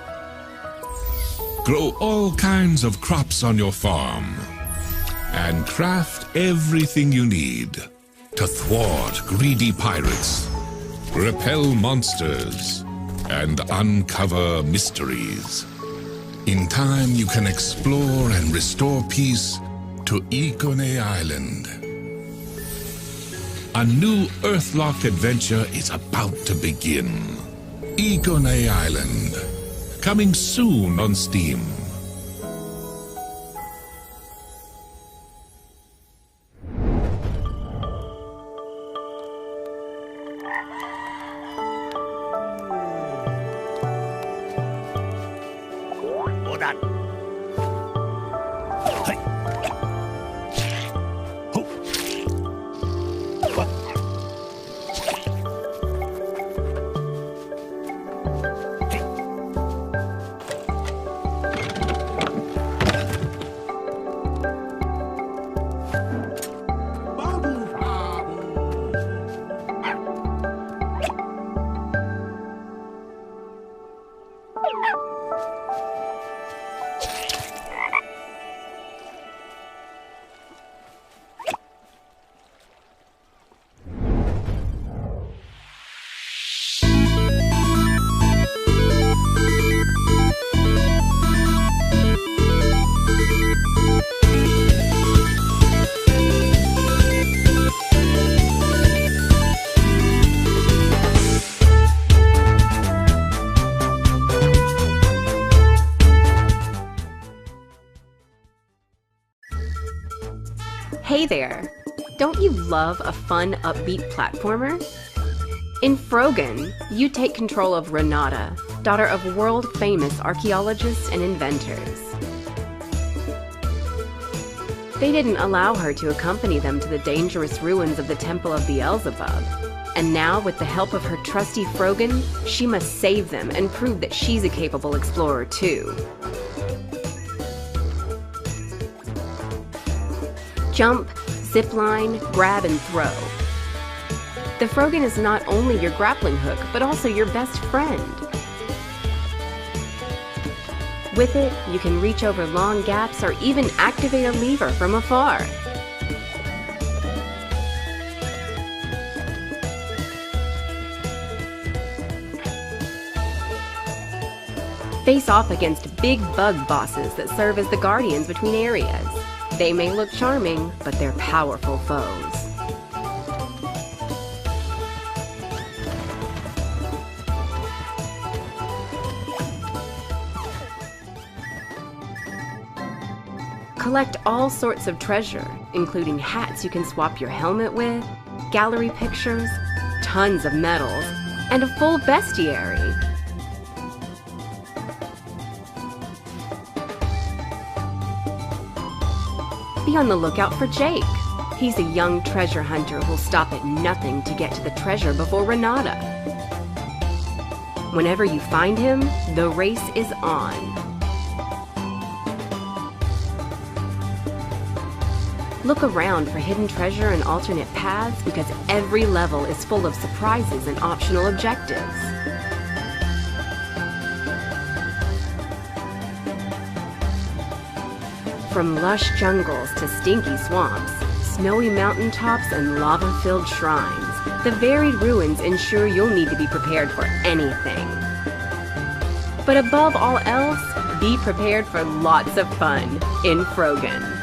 Grow all kinds of crops on your farm. And craft everything you need to thwart greedy pirates, repel monsters, and uncover mysteries. In time, you can explore and restore peace to Ikone Island. A new Earthlock adventure is about to begin. Ikone Island, coming soon on Steam. Hey there! Don't you love a fun, upbeat platformer? In Frogan, you take control of Renata, daughter of world-famous archaeologists and inventors. They didn't allow her to accompany them to the dangerous ruins of the Temple of Beelzebub. And now, with the help of her trusty Frogan, she must save them and prove that she's a capable explorer too. Jump, zipline, grab, and throw. The Frogan is not only your grappling hook, but also your best friend. With it, you can reach over long gaps or even activate a lever from afar. Face off against big bug bosses that serve as the guardians between areas. They may look charming, but they're powerful foes. Collect all sorts of treasure, including hats you can swap your helmet with, gallery pictures, tons of medals, and a full bestiary. Be on the lookout for Jake. He's a young treasure hunter who'll stop at nothing to get to the treasure before Renata. Whenever you find him, the race is on. Look around for hidden treasure and alternate paths because every level is full of surprises and optional objectives. From lush jungles to stinky swamps, snowy mountaintops and lava-filled shrines, the varied ruins ensure you'll need to be prepared for anything. But above all else, Be prepared for lots of fun in Frogan.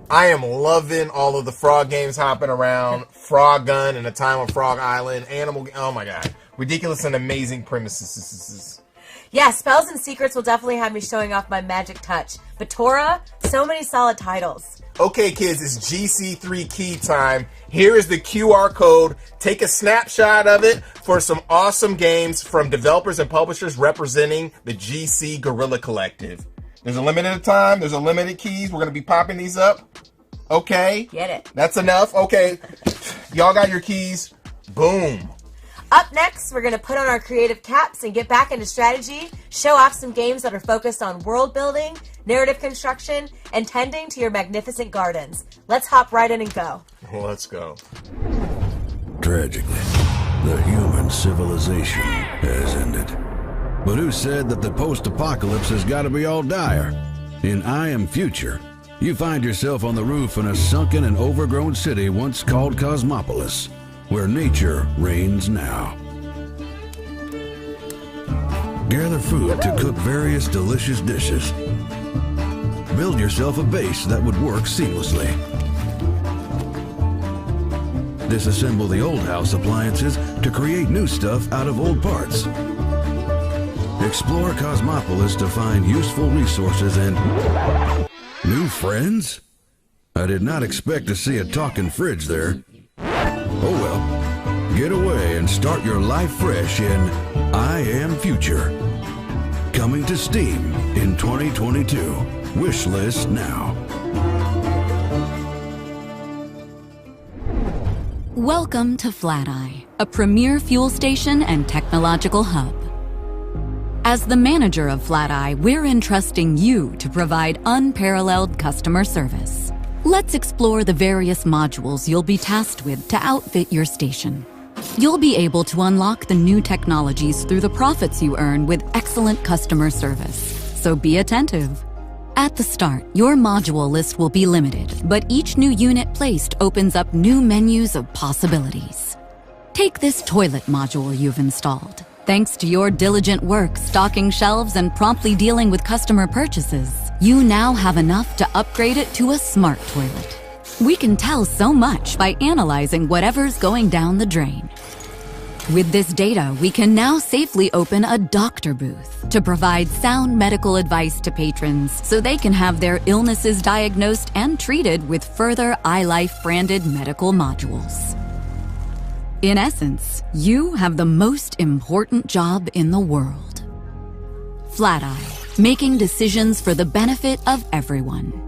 I am loving all of the frog games hopping around. Frog Gun and A Time on Frog Island. Animal. Oh my god. Ridiculous and amazing premises. Yeah, Spells and Secrets will definitely have me showing off my magic touch. But Tora, so many solid titles. Okay, kids, it's GC3 key time. Here is the QR code. Take a snapshot of it for some awesome games from developers and publishers representing the GC Guerrilla Collective. There's a limited time. There's a limited keys. We're going to be popping these up. Okay. Get it. That's enough. Okay. Y'all got your keys. Boom. Up next, we're going to put on our creative caps and get back into strategy, show off some games that are focused on world building, narrative construction, and tending to your magnificent gardens. Let's hop right in and go. Let's go. Tragically, the human civilization has ended. But who said that the post-apocalypse has got to be all dire? In I Am Future, you find yourself on the roof in a sunken and overgrown city once called Cosmopolis, where nature reigns now. Gather food to cook various delicious dishes. Build yourself a base that would work seamlessly. Disassemble the old house appliances to create new stuff out of old parts. Explore Cosmopolis to find useful resources and new friends? I did not expect to see a talking fridge there. Oh well, get away and start your life fresh in I Am Future. Coming to Steam in 2022. Wishlist now. Welcome to Flat-Eye, a premier fuel station and technological hub. As the manager of Flat-Eye, we're entrusting you to provide unparalleled customer service. Let's explore the various modules you'll be tasked with to outfit your station. You'll be able to unlock the new technologies through the profits you earn with excellent customer service, so be attentive. At the start, your module list will be limited, but each new unit placed opens up new menus of possibilities. Take this toilet module you've installed. Thanks to your diligent work stocking shelves and promptly dealing with customer purchases, you now have enough to upgrade it to a smart toilet. We can tell so much by analyzing whatever's going down the drain. With this data, we can now safely open a doctor booth to provide sound medical advice to patrons so they can have their illnesses diagnosed and treated with further iLife branded medical modules. In essence, you have the most important job in the world. Flat-Eye, making decisions for the benefit of everyone.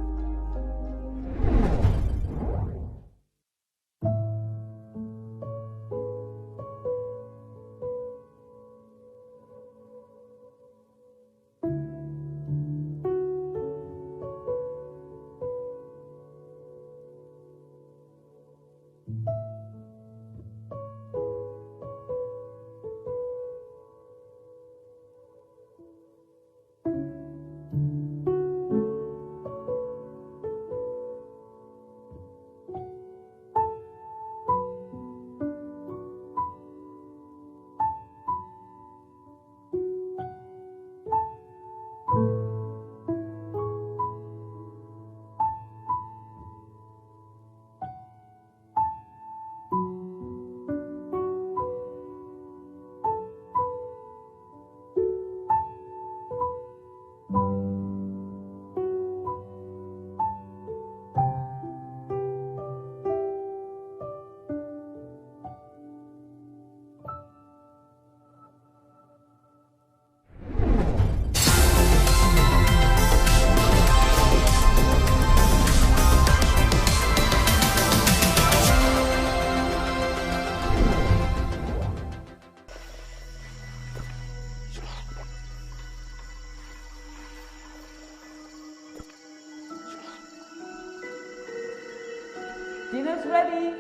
Dinner's ready.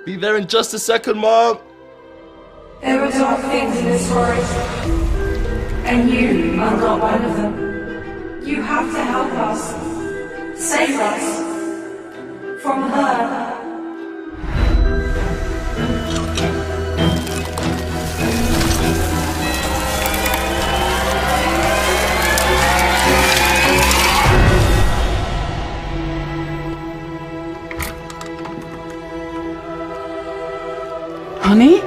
Be there in just a second, Mom! There are dark things in this forest, and you are not one of them. You have to help us. Save us. From her. Honey?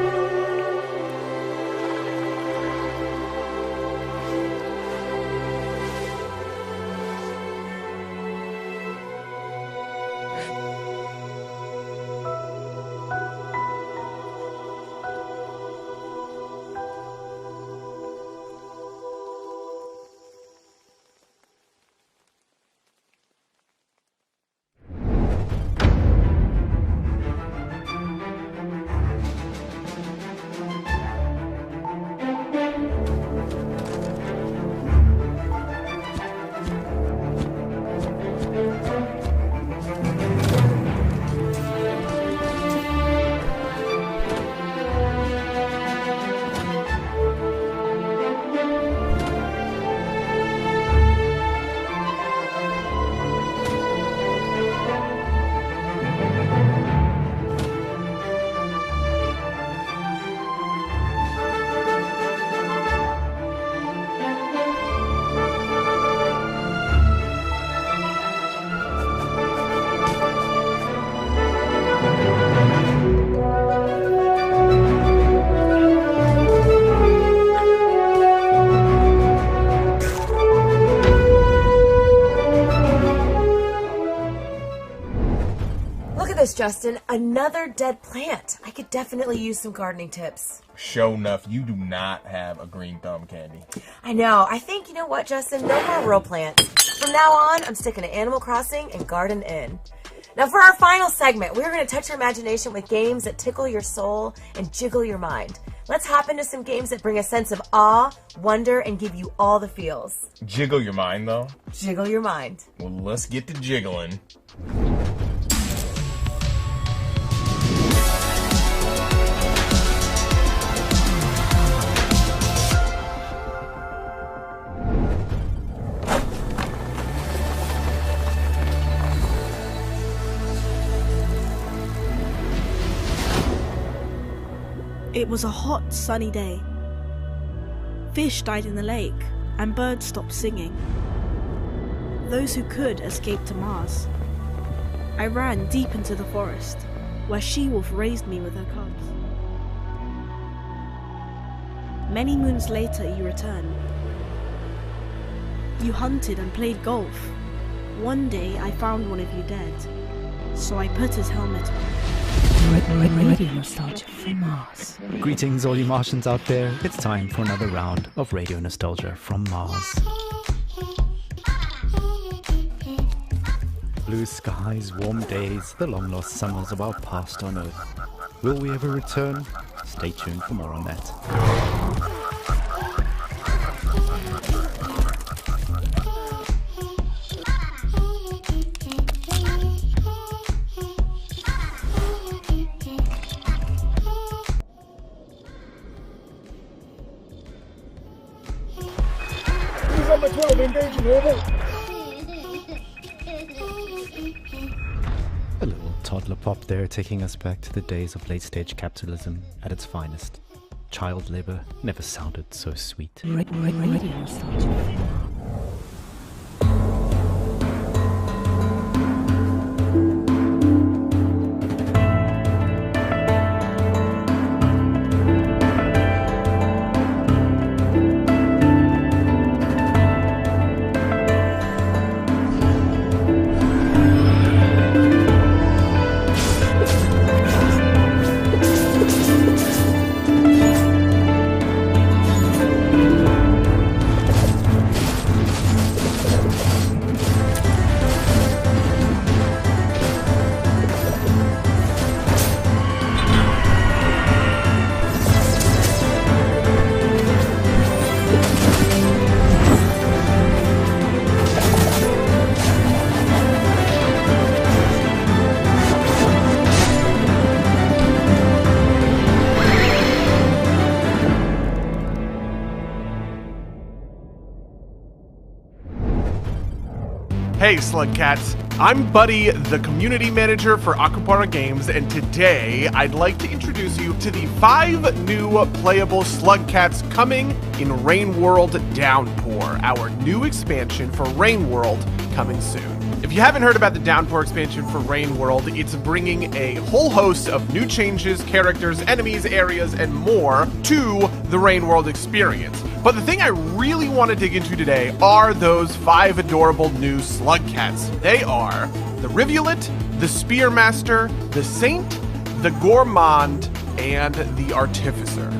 Justin, another dead plant. I could definitely use some gardening tips. Sure enough, you do not have a green thumb, Candy. I know. I think, you know what, Justin? No more real plants. From now on, I'm sticking to Animal Crossing and Garden Inn. Now, for our final segment, we're going to touch your imagination with games that tickle your soul and jiggle your mind. Let's hop into some games that bring a sense of awe, wonder, and give you all the feels. Jiggle your mind, though? Jiggle your mind. Well, let's get to jiggling. It was a hot, sunny day. Fish died in the lake, and birds stopped singing. Those who could escaped to Mars. I ran deep into the forest, where She-Wolf raised me with her cubs. Many moons later, you returned. You hunted and played golf. One day, I found one of you dead, so I put his helmet on. Radio Nostalgia from Mars. Greetings, all you Martians out there. It's time for another round of Radio Nostalgia from Mars. Blue skies, warm days, the long-lost summers of our past on Earth. Will we ever return? Stay tuned for more on that. Number 12, engaging orbit. A little toddler pop there, taking us back to the days of late-stage capitalism at its finest. Child labor never sounded so sweet. Radio Nostalgia. Hey, Slugcats. I'm Buddy, the community manager for Akupara Games, and today I'd like to introduce you to the 5 new playable Slugcats coming in Rain World Downpour, our new expansion for Rain World coming soon. If you haven't heard about the Downpour expansion for Rain World, it's bringing a whole host of new changes, characters, enemies, areas, and more to the Rain World experience. But the thing I really want to dig into today are those 5 adorable new Slugcats. They are the Rivulet, the Spearmaster, the Saint, the Gourmand, and the Artificer.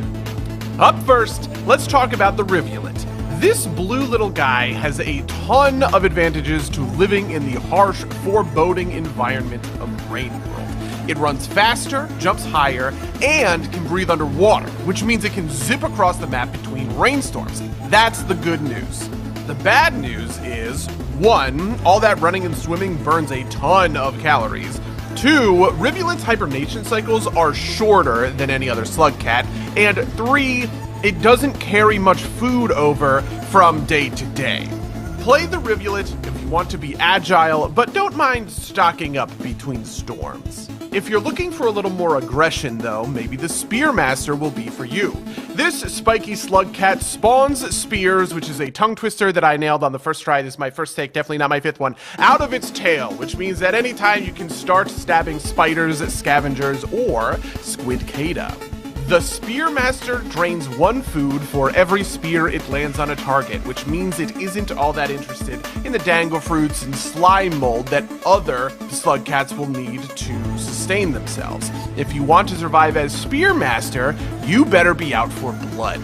Up first, let's talk about the Rivulet. This blue little guy has a ton of advantages to living in the harsh, foreboding environment of Rain World. It runs faster, jumps higher, and can breathe underwater, which means it can zip across the map between rainstorms. That's the good news. The bad news is, 1, all that running and swimming burns a ton of calories. 2, Rivulet's hibernation cycles are shorter than any other Slugcat. And 3, it doesn't carry much food over from day to day. Play the Rivulet if you want to be agile, but don't mind stocking up between storms. If you're looking for a little more aggression, though, maybe the Spearmaster will be for you. This spiky Slugcat spawns spears, which is a tongue twister that I nailed on the first try. This is my first take, definitely not my 5th one, out of its tail, which means that anytime you can start stabbing spiders, scavengers, or squidcada. The Spearmaster drains 1 food for every spear it lands on a target, which means it isn't all that interested in the dango fruits and slime mold that other Slugcats will need to sustain themselves. If you want to survive as Spearmaster, you better be out for blood.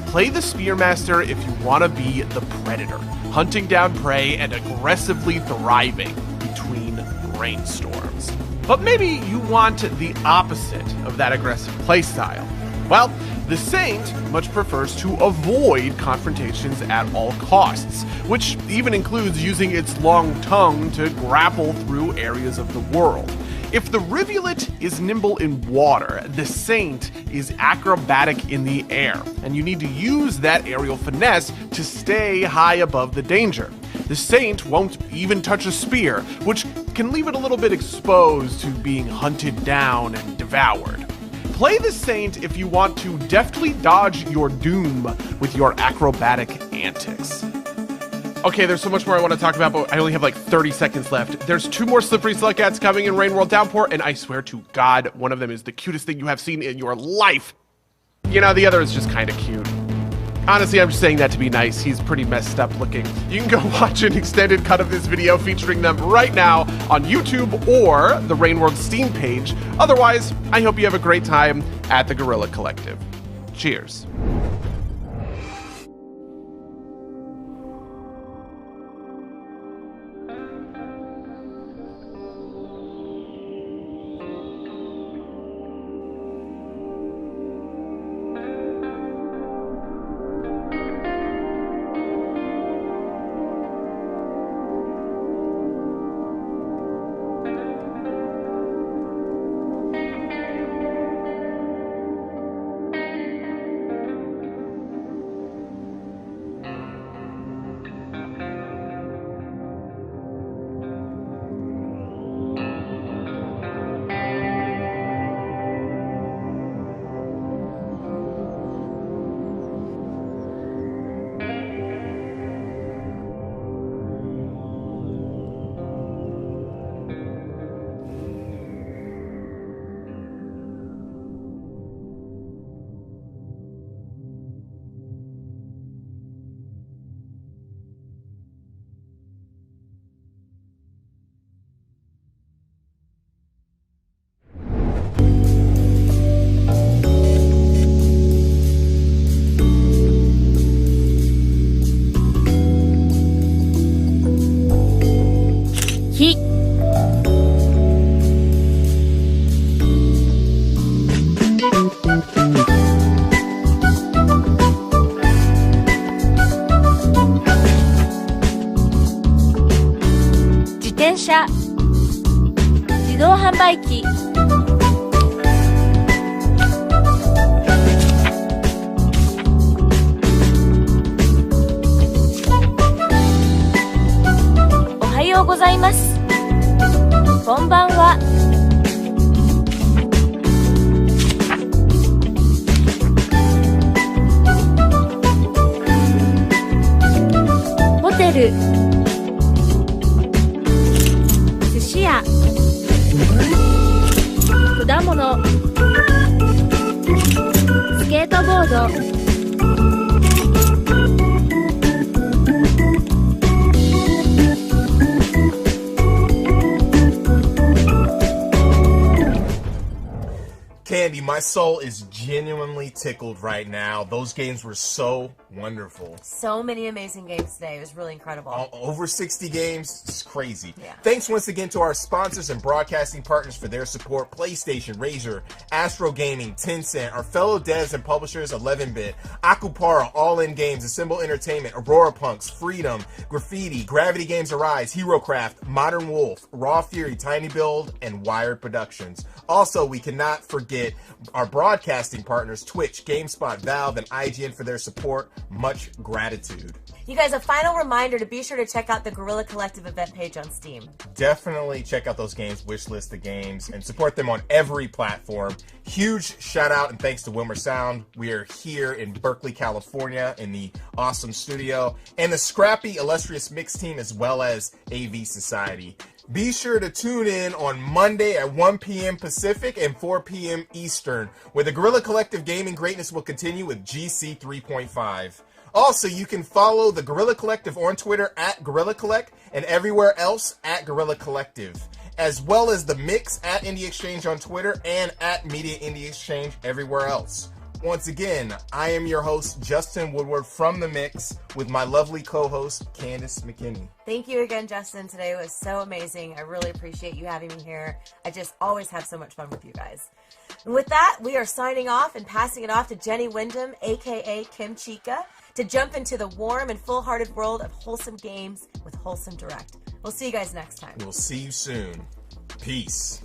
Play the Spearmaster if you want to be the Predator, hunting down prey and aggressively thriving between rainstorms. But maybe you want the opposite of that aggressive playstyle. Well, the Saint much prefers to avoid confrontations at all costs, which even includes using its long tongue to grapple through areas of the world. If the Rivulet is nimble in water, the Saint is acrobatic in the air, and you need to use that aerial finesse to stay high above the danger. The Saint won't even touch a spear, which can leave it a little bit exposed to being hunted down and devoured. Play the Saint if you want to deftly dodge your doom with your acrobatic antics. Okay, there's so much more I want to talk about, but I only have like 30 seconds left. There's 2 more slippery Slugcats coming in Rain World Downpour, and I swear to God, one of them is the cutest thing you have seen in your life. You know, the other is just kind of cute. Honestly, I'm just saying that to be nice. He's pretty messed up looking. You can go watch an extended cut of this video featuring them right now on YouTube or the Rain World Steam page. Otherwise, I hope you have a great time at the Guerrilla Collective. Cheers.車、自動販売機、おはようざいます。こんばんは。ホテル、寿司屋、果物、スケートボード、Candy, my soul is genuinely tickled right now. Those games were so wonderful. So many amazing games today. It was really incredible. Over 60 games. It's crazy. Yeah. Thanks once again to our sponsors and broadcasting partners for their support. PlayStation, Razer, Astro Gaming, Tencent, our fellow devs and publishers, 11-Bit, Akupara, All In Games, Assemble Entertainment, Aurora Punks, Freedom, Graffiti, Gravity Games Arise, HeroCraft, Modern Wolf, Raw Fury, Tiny Build, and Wired Productions. Also, we cannot forget our broadcasting partners, Twitch, GameSpot, Valve, and IGN for their support. Much gratitude. You guys, a final reminder to be sure to check out the Guerrilla Collective event page on Steam. Definitely check out those games, wishlist the games, and support them on every platform. Huge shout out and thanks to Wilmer Sound. We are here in Berkeley, California in the awesome studio, and the scrappy, illustrious mix team as well as AV Society. Be sure to tune in on Monday at 1 p.m. Pacific and 4 p.m. Eastern, where the Guerrilla Collective gaming greatness will continue with GC 3.5. Also, you can follow the Guerrilla Collective on Twitter at Guerrilla Collect and everywhere else at Guerrilla Collective, as well as the Mix at Indie Exchange on Twitter and at Media Indie Exchange everywhere else. Once again, I am your host, Justin Woodward from The Mix, with my lovely co-host, Candace McKinney. Thank you again, Justin. Today was so amazing. I really appreciate you having me here. I just always have so much fun with you guys. And with that, we are signing off and passing it off to Jenny Wyndham, a.k.a. Kim Chica, to jump into the warm and full-hearted world of wholesome games with Wholesome Direct. We'll see you guys next time. We'll see you soon. Peace.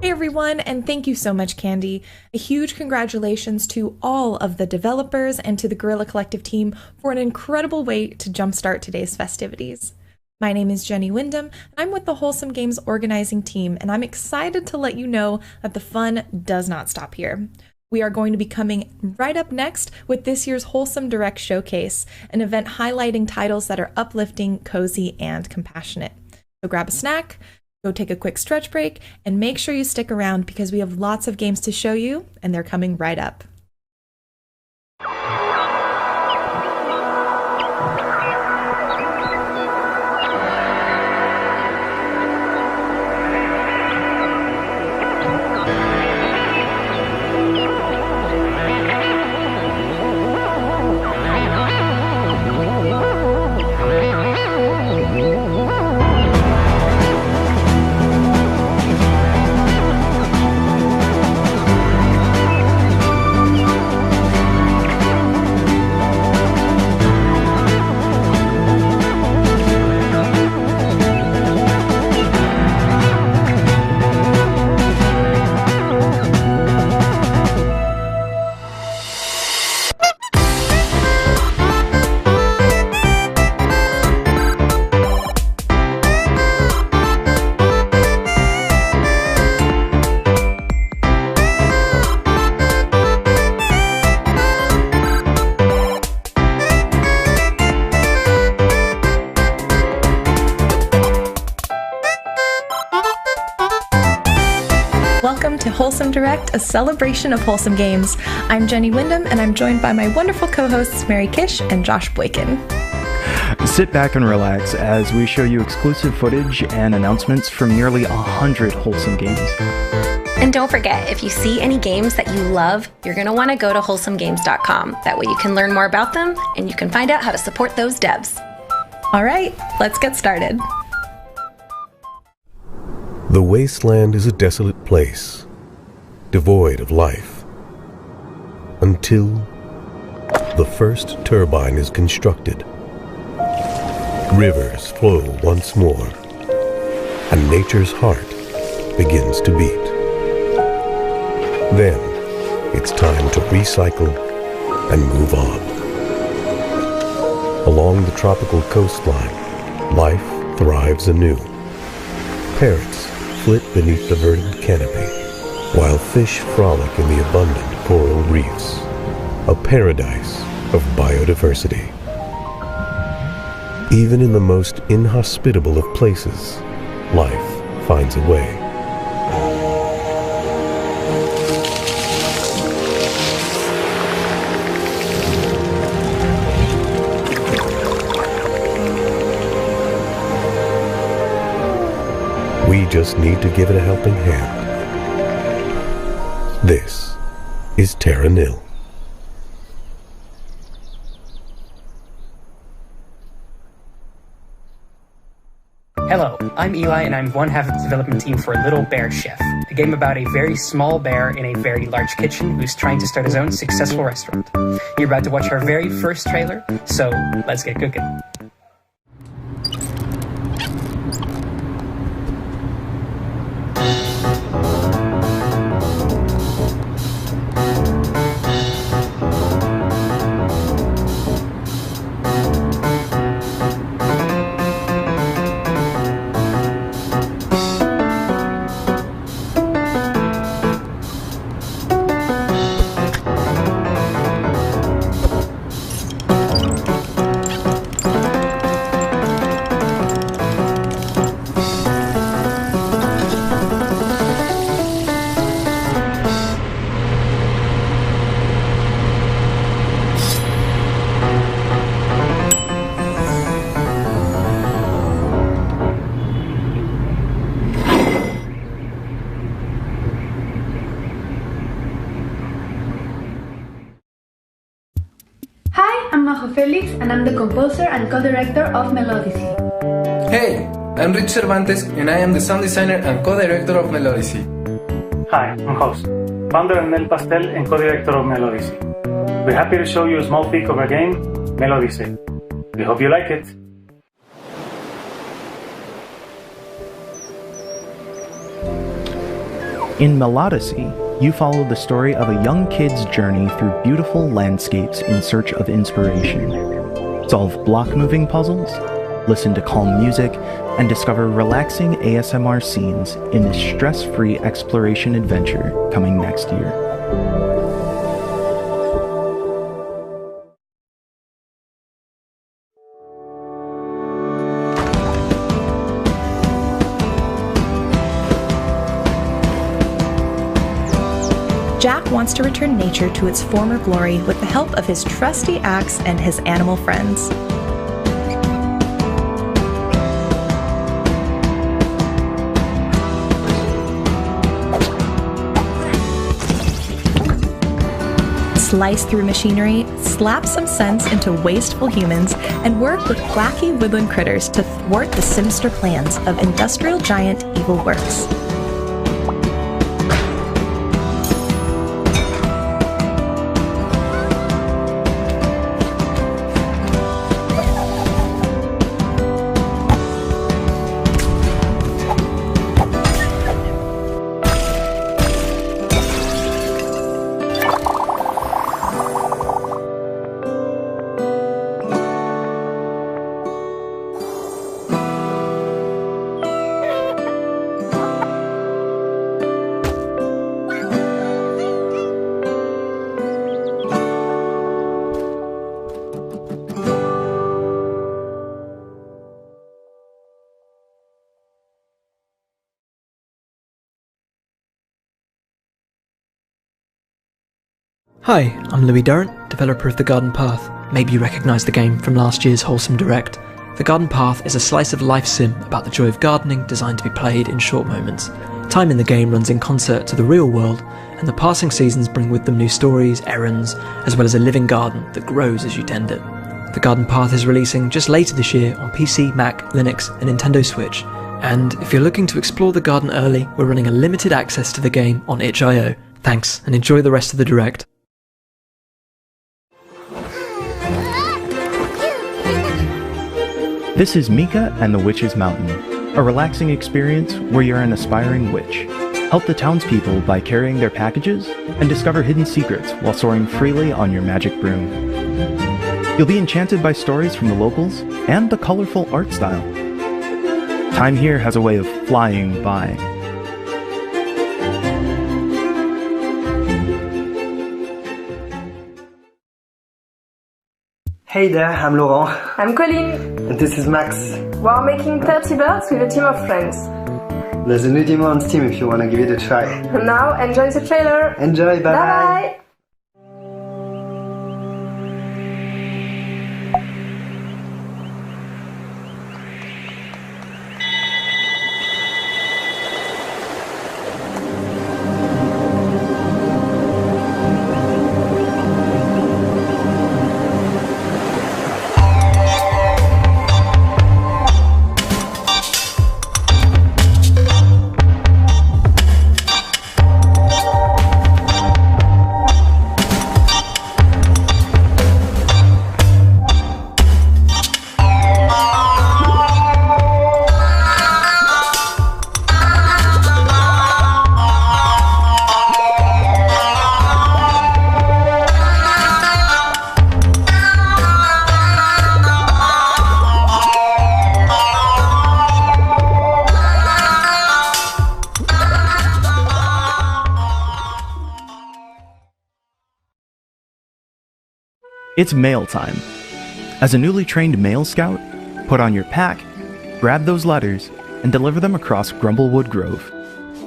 Hey everyone, and thank you so much, Candy. A huge congratulations to all of the developers and to the Guerrilla Collective team for an incredible way to jumpstart today's festivities. My name is Jenny Wyndham, and I'm with the Wholesome Games organizing team, and I'm excited to let you know that the fun does not stop here. We are going to be coming right up next with this year's Wholesome Direct Showcase, an event highlighting titles that are uplifting, cozy, and compassionate. So grab a snack, go take a quick stretch break, and make sure you stick around because we have lots of games to show you, and they're coming right up. Welcome to Wholesome Direct, a celebration of wholesome games. I'm Jenny Wyndham, and I'm joined by my wonderful co-hosts Mary Kish and Josh Boykin. Sit back and relax as we show you exclusive footage and announcements from nearly 100 wholesome games. And don't forget, if you see any games that you love, you're going to want to go to wholesomegames.com. That way you can learn more about them, and you can find out how to support those devs. All right, let's get started. The wasteland is a desolate place, devoid of life, until the first turbine is constructed. Rivers flow once more, and nature's heart begins to beat. Then, it's time to recycle and move on. Along the tropical coastline, life thrives anew. Parrots flit beneath the verdant canopy, while fish frolic in the abundant coral reefs. A paradise of biodiversity. Even in the most inhospitable of places, life finds a way. We just need to give it a helping hand. This is Terra Nil. Hello, I'm Eli and I'm one half of the development team for Little Bear Chef, a game about a very small bear in a very large kitchen who's trying to start his own successful restaurant. You're about to watch our very first trailer, so let's get cooking. Hi, I'm Majo Felix and I'm the composer and co-director of Melodicy. Hey, I'm Rich Cervantes and I am the sound designer and co-director of Melodicy. Hi, I'm Host, founder of Nel Pastel and co-director of Melodicy. We're happy to show you a small peek of our game, Melodicy. We hope you like it. In Melodicy, you follow the story of a young kid's journey through beautiful landscapes in search of inspiration. Solve block-moving puzzles, listen to calm music, and discover relaxing ASMR scenes in this stress-free exploration adventure coming next year. Jack wants to return nature to its former glory with the help of his trusty axe and his animal friends. Slice through machinery, slap some sense into wasteful humans, and work with wacky woodland critters to thwart the sinister plans of industrial giant Evil Works. Hi, I'm Louis Durrant, developer of The Garden Path. Maybe you recognise the game from last year's Wholesome Direct. The Garden Path is a slice-of-life sim about the joy of gardening designed to be played in short moments. Time in the game runs in concert to the real world, and the passing seasons bring with them new stories, errands, as well as a living garden that grows as you tend it. The Garden Path is releasing just later this year on PC, Mac, Linux, and Nintendo Switch. And if you're looking to explore the garden early, we're running a limited access to the game on itch.io. Thanks, and enjoy the rest of the Direct. This is Mika and the Witch's Mountain, a relaxing experience where you're an aspiring witch. Help the townspeople by carrying their packages, and discover hidden secrets while soaring freely on your magic broom. You'll be enchanted by stories from the locals and the colorful art style. Time here has a way of flying by. Hey there, I'm Laurent. I'm Colleen. And this is Max. We're making 30 birds with a team of friends. There's a new demo on Steam if you want to give it a try. Now, enjoy the trailer. Enjoy, bye bye. It's mail time. As a newly trained mail scout, put on your pack, grab those letters, and deliver them across Grumblewood Grove.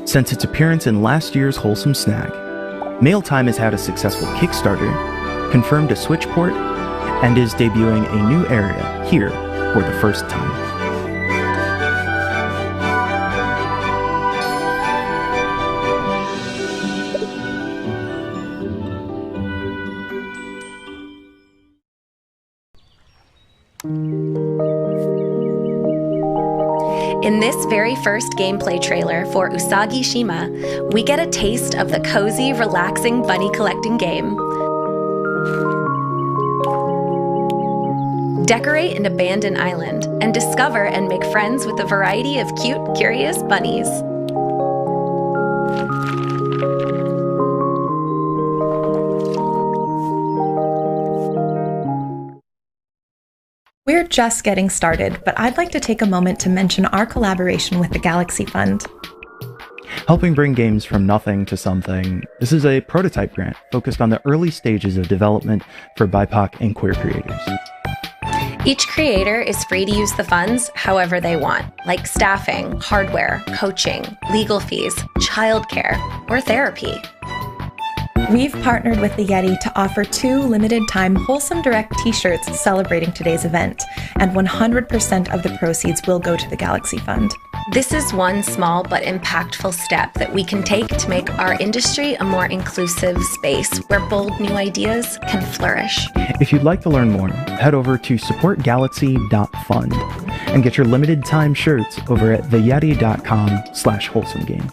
Since its appearance in last year's Wholesome Snag, Mail Time has had a successful Kickstarter, confirmed a Switch port, and is debuting a new area here for the first time. In this very first gameplay trailer for Usagi Shima, we get a taste of the cozy, relaxing bunny collecting game. Decorate an abandoned island and discover and make friends with a variety of cute, curious bunnies. We're just getting started, but I'd like to take a moment to mention our collaboration with the Galaxy Fund. Helping bring games from nothing to something, this is a prototype grant focused on the early stages of development for BIPOC and queer creators. Each creator is free to use the funds however they want, like staffing, hardware, coaching, legal fees, childcare, or therapy. We've partnered with the Yeti to offer 2 limited-time Wholesome Direct t-shirts celebrating today's event, and 100% of the proceeds will go to the Galaxy Fund. This is one small but impactful step that we can take to make our industry a more inclusive space where bold new ideas can flourish. If you'd like to learn more, head over to supportgalaxy.fund and get your limited-time shirts over at theyeti.com/wholesomegames.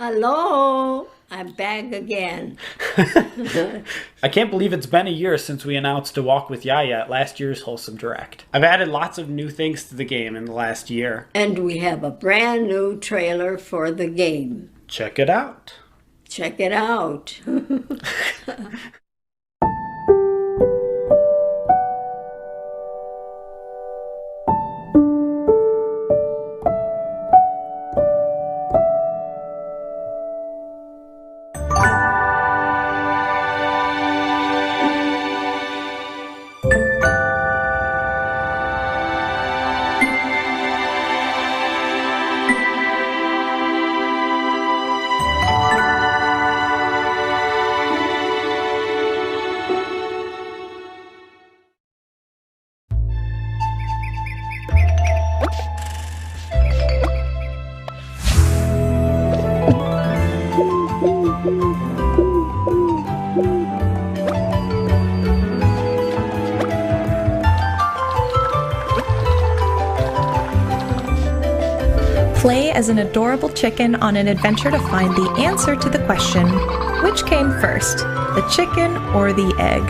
Hello, I'm back again. I can't believe it's been a year since we announced A Walk with Yaya at last year's Wholesome Direct. I've added lots of new things to the game in the last year. And we have a brand new trailer for the game. Check it out. Check it out. Play as an adorable chicken on an adventure to find the answer to the question, which came first, the chicken or the egg?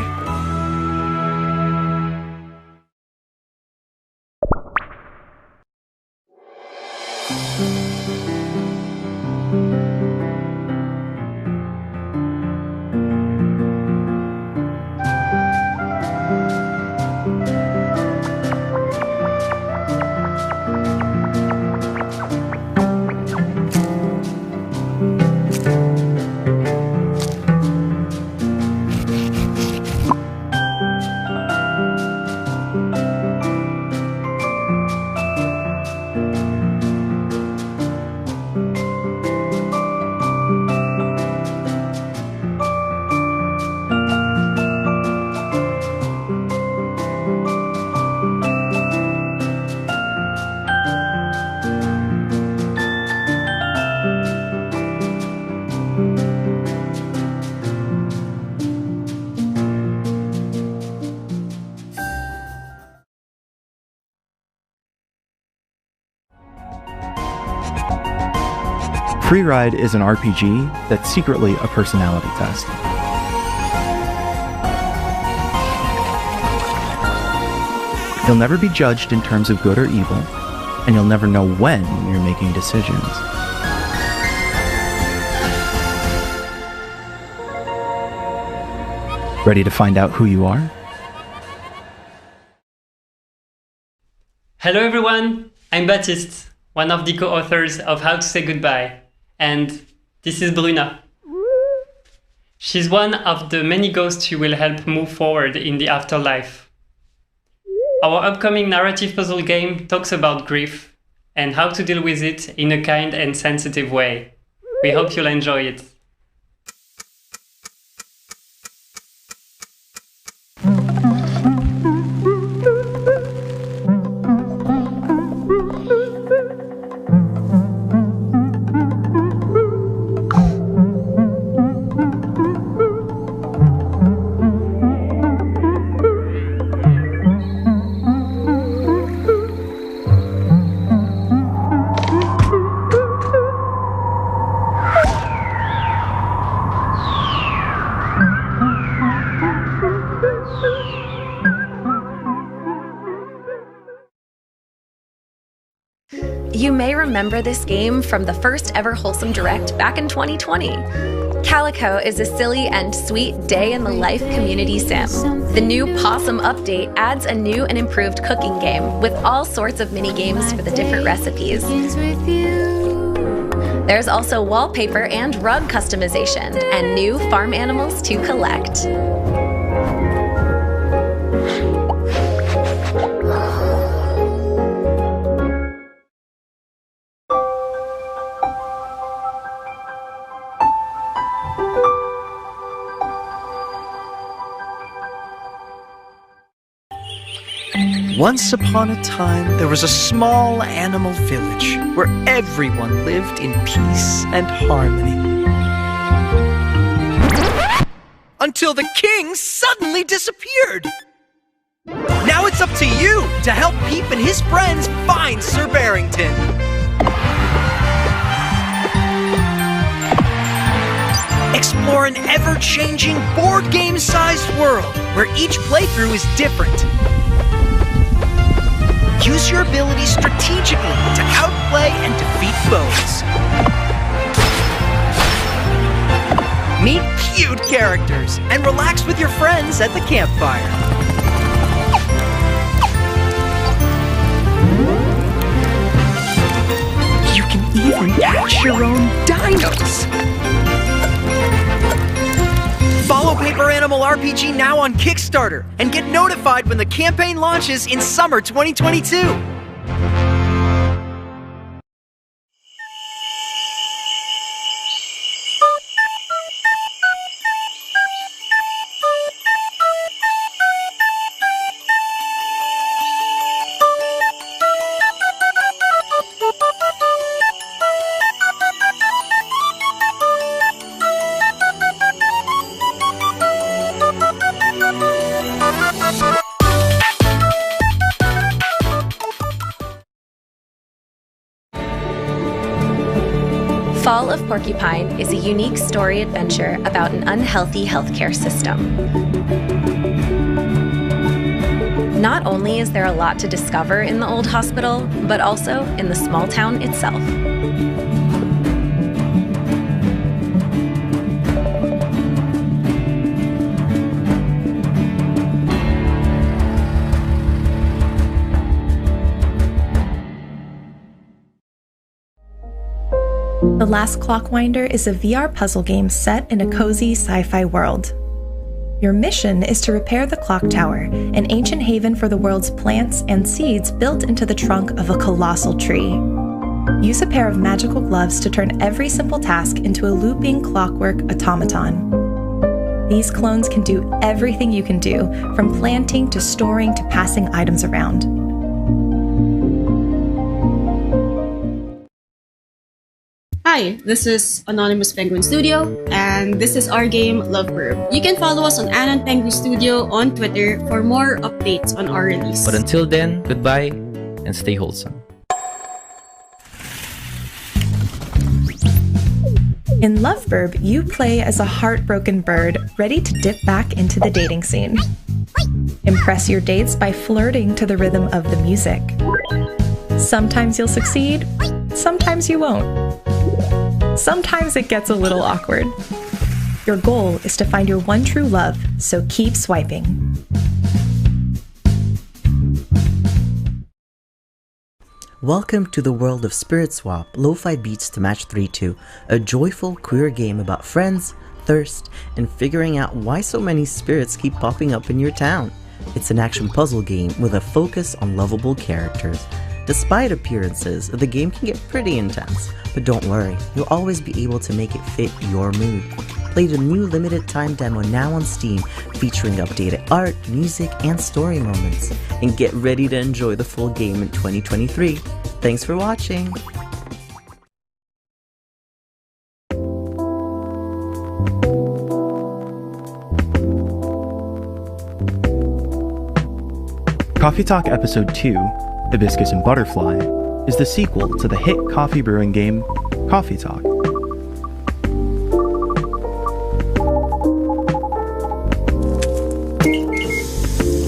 Free Ride is an RPG that's secretly a personality test. You'll never be judged in terms of good or evil, and you'll never know when you're making decisions. Ready to find out who you are? Hello everyone, I'm Baptiste, one of the co-authors of How to Say Goodbye, and this is Bruna. She's one of the many ghosts who will help move forward in the afterlife. Our upcoming narrative puzzle game talks about grief and how to deal with it in a kind and sensitive way. We hope you'll enjoy it. You may remember this game from the first ever Wholesome Direct back in 2020. Calico is a silly and sweet day-in-the-life community sim. The new Possum update adds a new and improved cooking game with all sorts of mini-games for the different recipes. There's also wallpaper and rug customization and new farm animals to collect. Once upon a time, there was a small animal village where everyone lived in peace and harmony. Until the king suddenly disappeared! Now it's up to you to help Peep and his friends find Sir Barrington. Explore an ever-changing board game-sized world where each playthrough is different. Use your abilities strategically to outplay and defeat foes. Meet cute characters and relax with your friends at the campfire. You can even catch your own dinos. Follow Paper Animal RPG now on Kickstarter and get notified when the campaign launches in summer 2022. Fall of Porcupine is a unique story adventure about an unhealthy healthcare system. Not only is there a lot to discover in the old hospital, but also in the small town itself. The Last Clockwinder is a VR puzzle game set in a cozy sci-fi world. Your mission is to repair the clock tower, an ancient haven for the world's plants and seeds built into the trunk of a colossal tree. Use a pair of magical gloves to turn every simple task into a looping clockwork automaton. These clones can do everything you can do, from planting to storing to passing items around. Hi, this is Anonymous Penguin Studio, and this is our game Love Verb. You can follow us on Anon Penguin Studio on Twitter for more updates on our release. But until then, goodbye and stay wholesome. In Loveburb, you play as a heartbroken bird ready to dip back into the dating scene. Impress your dates by flirting to the rhythm of the music. Sometimes you'll succeed, sometimes you won't. Sometimes it gets a little awkward. Your goal is to find your one true love, so keep swiping. Welcome to the world of Spirit Swap, lo-fi beats to match 3-2, a joyful queer game about friends, thirst, and figuring out why so many spirits keep popping up in your town. It's an action puzzle game with a focus on lovable characters. Despite appearances, the game can get pretty intense, but don't worry, you'll always be able to make it fit your mood. Play the new limited time demo now on Steam, featuring updated art, music, and story moments. And get ready to enjoy the full game in 2023. Thanks for watching! Coffee Talk Episode 2, Hibiscus and Butterfly, is the sequel to the hit coffee brewing game, Coffee Talk.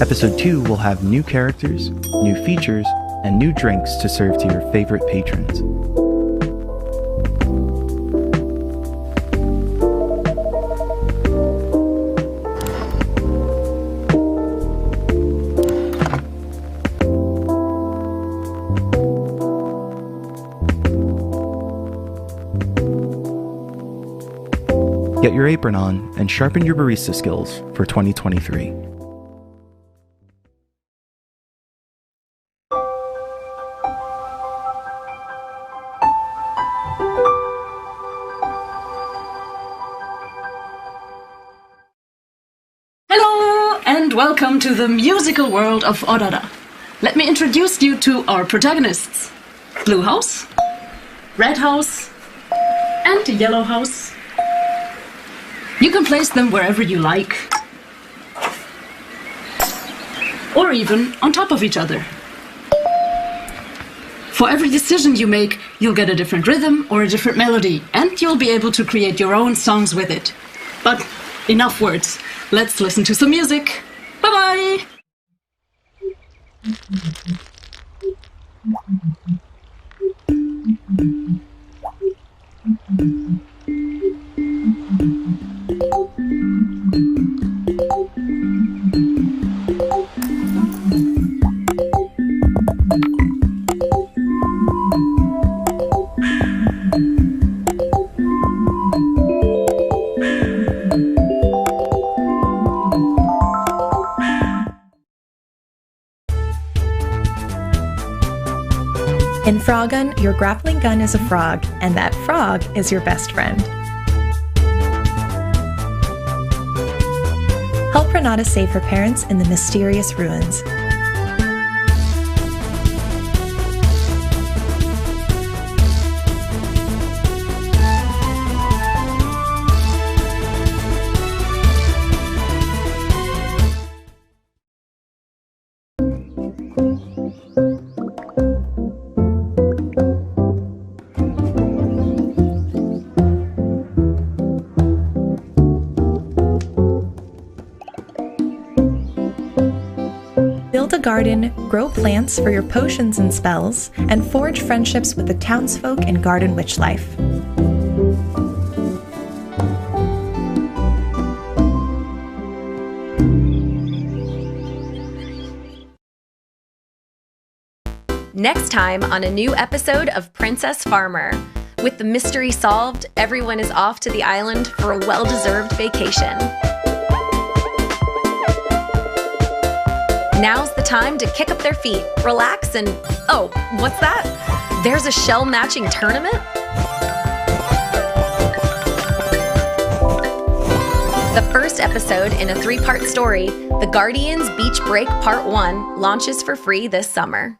Episode 2 will have new characters, new features, and new drinks to serve to your favorite patrons. Get your apron on and sharpen your barista skills for 2023. Welcome to the musical world of Aurora. Let me introduce you to our protagonists. Blue House, Red House, and Yellow House. You can place them wherever you like. Or even on top of each other. For every decision you make, you'll get a different rhythm or a different melody, and you'll be able to create your own songs with it. But enough words. Let's listen to some music. Bye-bye! In Frogun, your grappling gun is a frog, and that frog is your best friend. Help Renata save her parents in the mysterious ruins. Build a garden, grow plants for your potions and spells, and forge friendships with the townsfolk and garden witch life. Next time on a new episode of Princess Farmer. With the mystery solved, everyone is off to the island for a well-deserved vacation. Now's the time to kick up their feet, relax, and oh, what's that? There's a shell matching tournament? The first episode in a 3-part story, The Guardians Beach Break Part 1, launches for free this summer.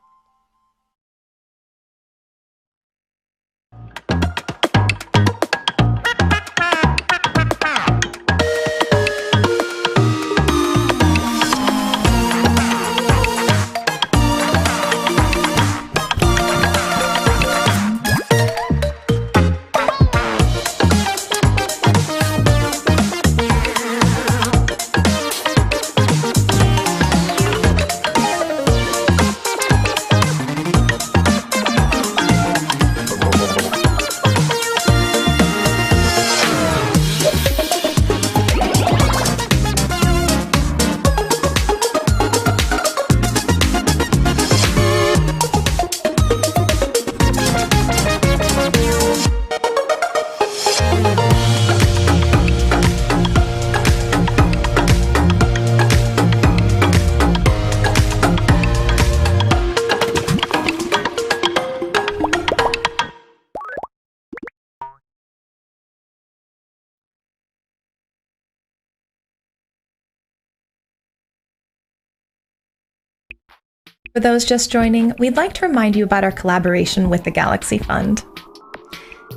For those just joining, we'd like to remind you about our collaboration with the Galaxy Fund.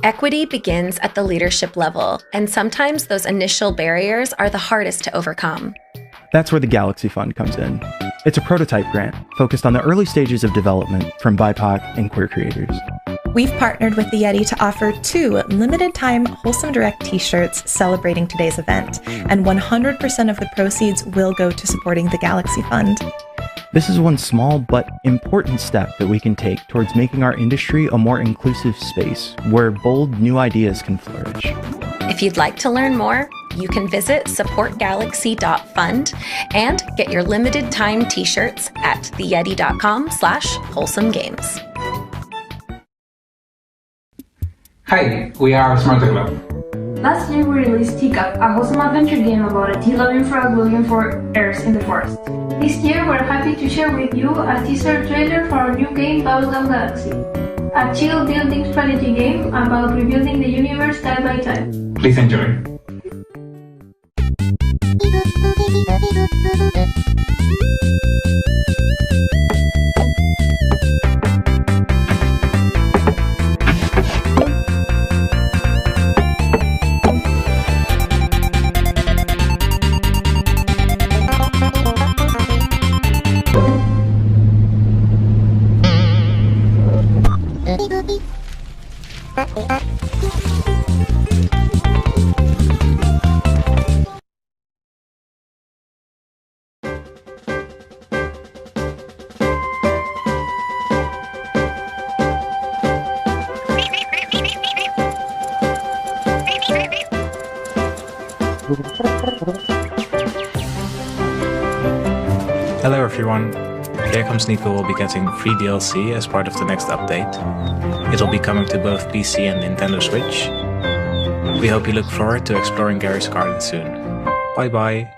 Equity begins at the leadership level, and sometimes those initial barriers are the hardest to overcome. That's where the Galaxy Fund comes in. It's a prototype grant focused on the early stages of development from BIPOC and queer creators. We've partnered with the Yeti to offer 2 limited-time Wholesome Direct t-shirts celebrating today's event, and 100% of the proceeds will go to supporting the Galaxy Fund. This is one small but important step that we can take towards making our industry a more inclusive space where bold new ideas can flourish. If you'd like to learn more, you can visit supportgalaxy.fund and get your limited time t-shirts at theyeti.com/wholesomegames. Hi, we are Smarter Club. Last year we released Teacup, a wholesome adventure game about a tea-loving frog looking for heirs in the forest. This year we're happy to share with you a teaser trailer for our new game Bubblegum Galaxy, a chill building strategy game about rebuilding the universe time by time. Please enjoy. Hello everyone, Here Comes Nico will be getting free DLC as part of the next update. It'll be coming to both PC and Nintendo Switch. We hope you look forward to exploring Gary's Garden soon. Bye bye!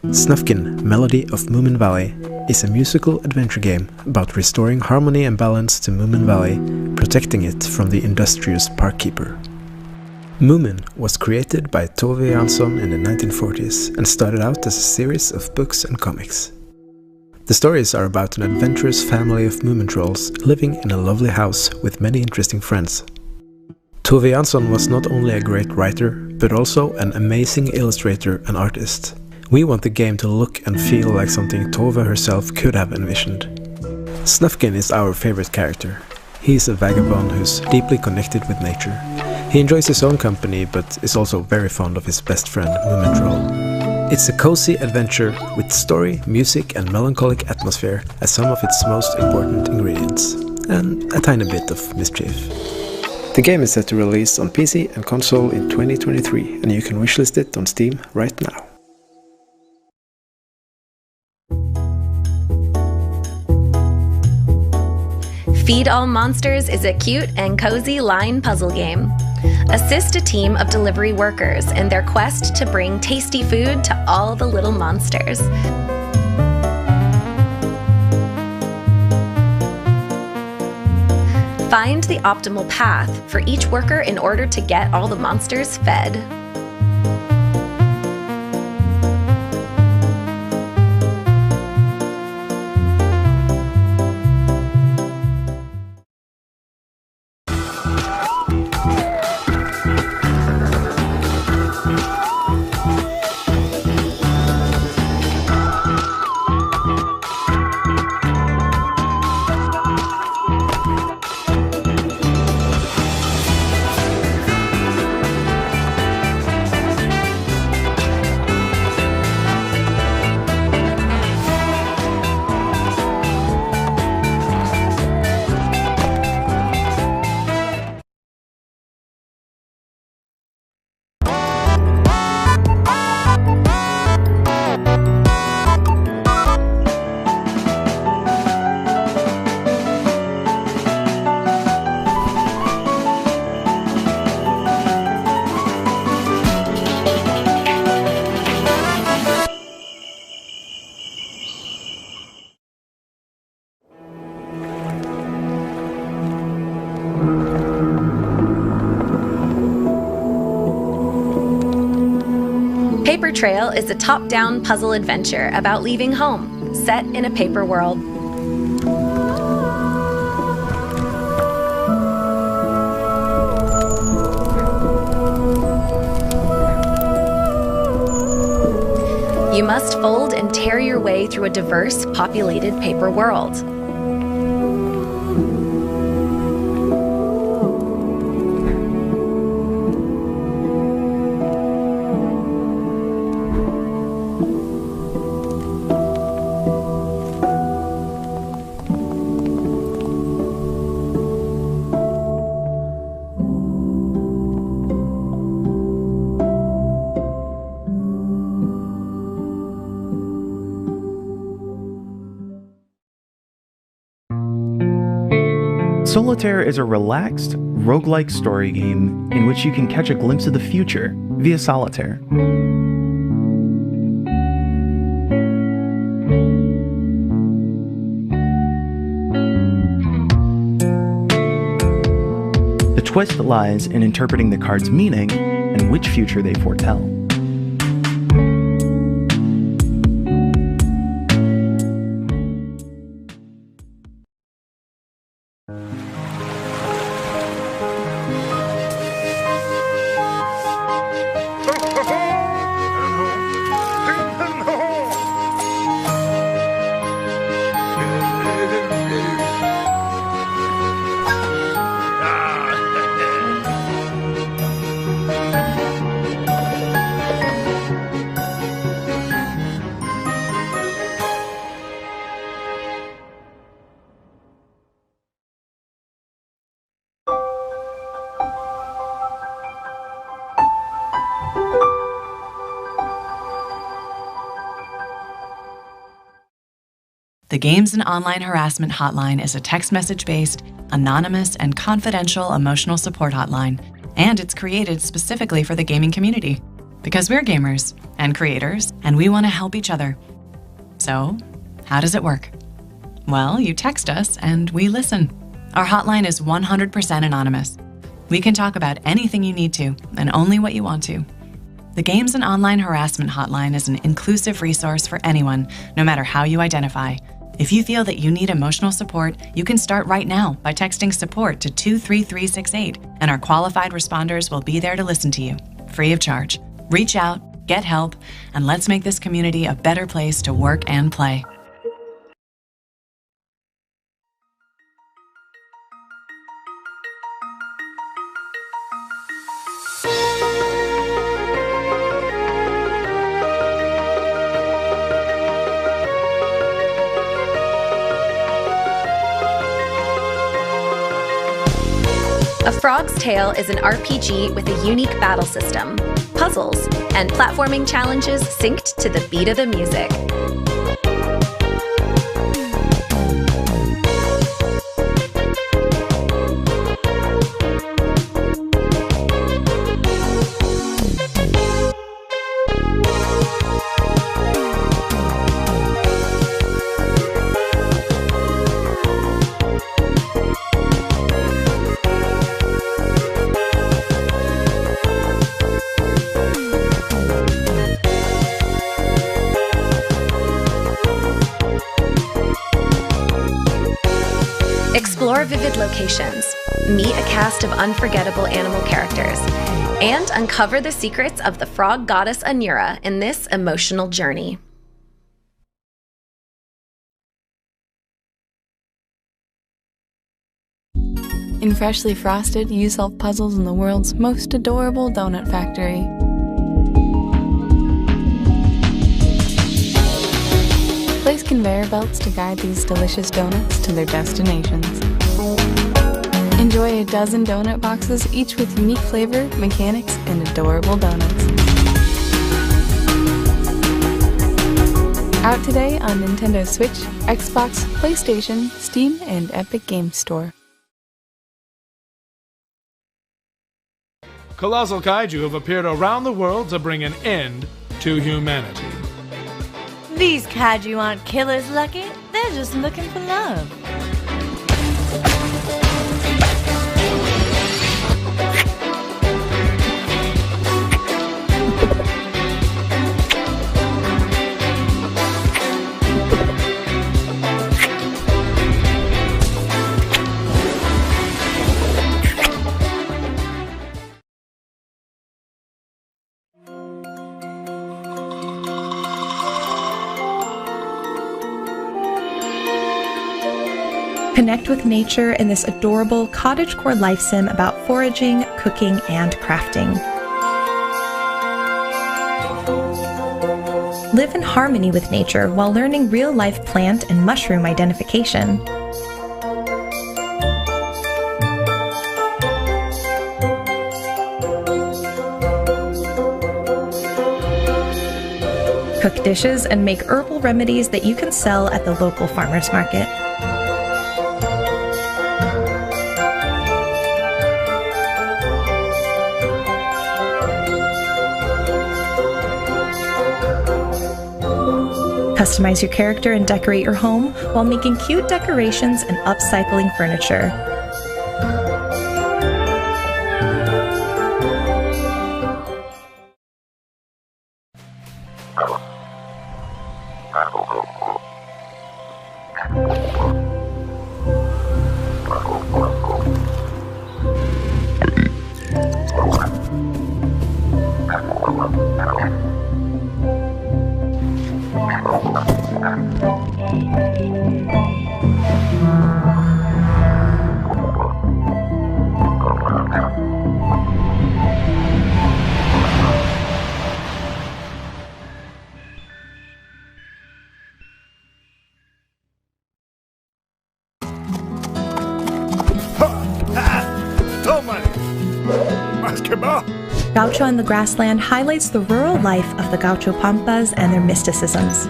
Snufkin, Melody of Moomin Valley, is a musical adventure game about restoring harmony and balance to Moomin Valley, protecting it from the industrious parkkeeper. Moomin was created by Tove Jansson in the 1940s and started out as a series of books and comics. The stories are about an adventurous family of Moomin trolls living in a lovely house with many interesting friends. Tove Jansson was not only a great writer, but also an amazing illustrator and artist. We want the game to look and feel like something Tove herself could have envisioned. Snufkin is our favorite character. He is a vagabond who's deeply connected with nature. He enjoys his own company, but is also very fond of his best friend, Moomin Troll. It's a cozy adventure with story, music and melancholic atmosphere as some of its most important ingredients, and a tiny bit of mischief. The game is set to release on PC and console in 2023, and you can wishlist it on Steam right now. Feed All Monsters is a cute and cozy line puzzle game. Assist a team of delivery workers in their quest to bring tasty food to all the little monsters. Find the optimal path for each worker in order to get all the monsters fed. Paper Trail is a top-down puzzle adventure about leaving home, set in a paper world. You must fold and tear your way through a diverse, populated paper world. Solitaire is a relaxed, roguelike story game in which you can catch a glimpse of the future via solitaire. The twist lies in interpreting the card's meaning and which future they foretell. The Games and Online Harassment Hotline is a text message-based, anonymous, and confidential emotional support hotline, and it's created specifically for the gaming community. Because we're gamers and creators, and we want to help each other. So, how does it work? Well, you text us and we listen. Our hotline is 100% anonymous. We can talk about anything you need to, and only what you want to. The Games and Online Harassment Hotline is an inclusive resource for anyone, no matter how you identify. If you feel that you need emotional support, you can start right now by texting support to 23368, and our qualified responders will be there to listen to you, free of charge. Reach out, get help, and let's make this community a better place to work and play. A Frog's Tale is an RPG with a unique battle system, puzzles, and platforming challenges synced to the beat of the music. Explore vivid locations, meet a cast of unforgettable animal characters, and uncover the secrets of the frog goddess Anura in this emotional journey. In Freshly Frosted, you solve puzzles in the world's most adorable donut factory. Place conveyor belts to guide these delicious donuts to their destinations. Enjoy a dozen donut boxes, each with unique flavor, mechanics, and adorable donuts. Out today on Nintendo Switch, Xbox, PlayStation, Steam, and Epic Games Store. Colossal kaiju have appeared around the world to bring an end to humanity. These kaiju aren't killers, Lucky. They're just looking for love. Connect with nature in this adorable cottagecore life sim about foraging, cooking, and crafting. Live in harmony with nature while learning real-life plant and mushroom identification. Cook dishes and make herbal remedies that you can sell at the local farmers market. Customize your character and decorate your home while making cute decorations and upcycling furniture. Gaucho in the Grassland highlights the rural life of the Gaucho Pampas and their mysticisms.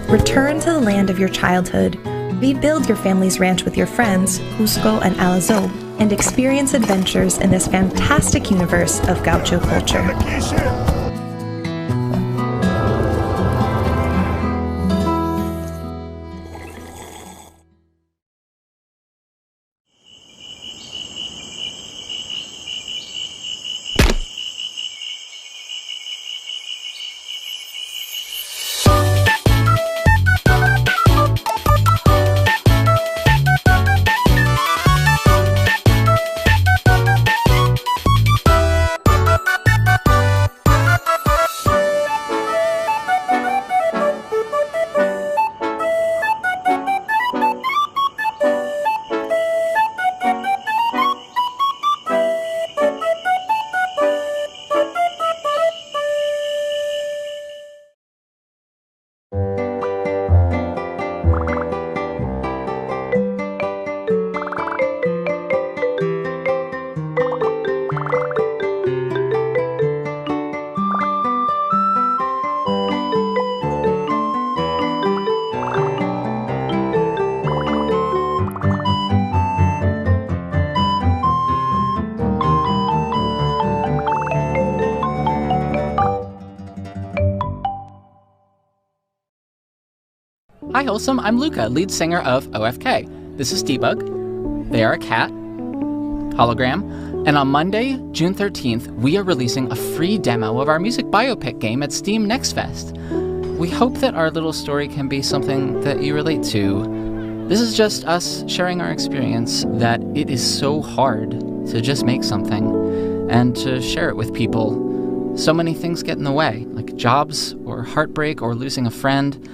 Return to the land of your childhood, rebuild your family's ranch with your friends, Cusco and Alazo, and experience adventures in this fantastic universe of Gaucho culture. Hi Wholesome, I'm Luca, lead singer of OFK. This is Debug. They are a cat. Hologram. And on Monday, June 13th, we are releasing a free demo of our music biopic game at Steam Next Fest. We hope that our little story can be something that you relate to. This is just us sharing our experience that it is so hard to just make something and to share it with people. So many things get in the way, like jobs or heartbreak or losing a friend.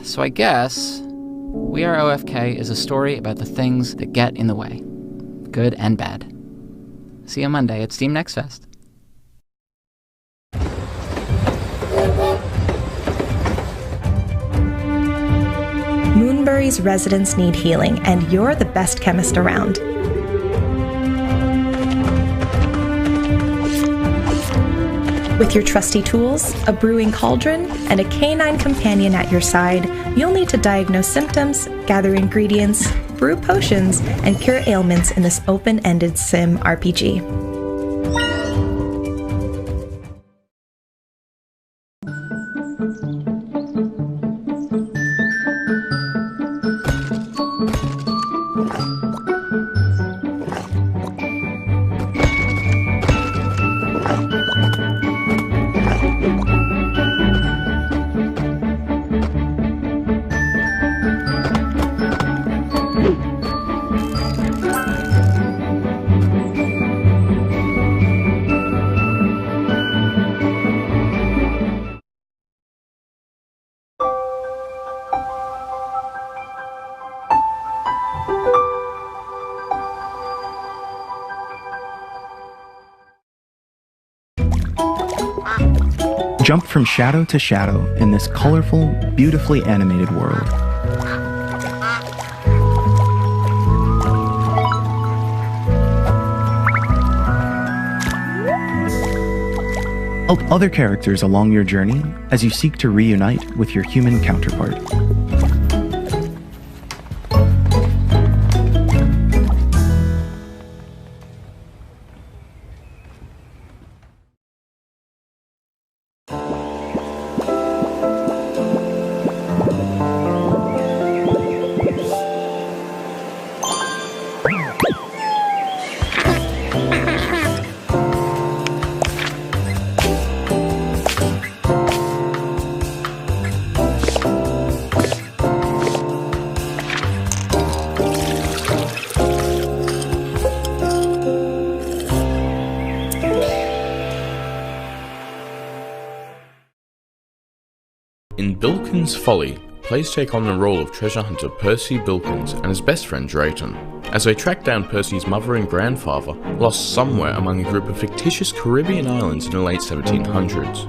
So I guess We Are OFK is a story about the things that get in the way, good and bad. See you Monday at Steam Next Fest. Moonbury's residents need healing, and you're the best chemist around. With your trusty tools, a brewing cauldron, and a canine companion at your side, you'll need to diagnose symptoms, gather ingredients, brew potions, and cure ailments in this open-ended sim RPG. Jump from shadow to shadow in this colorful, beautifully animated world. Help other characters along your journey as you seek to reunite with your human counterpart. In Bilkins' Folly, players take on the role of treasure hunter Percy Bilkins and his best friend Drayton, as they track down Percy's mother and grandfather, lost somewhere among a group of fictitious Caribbean islands in the late 1700s.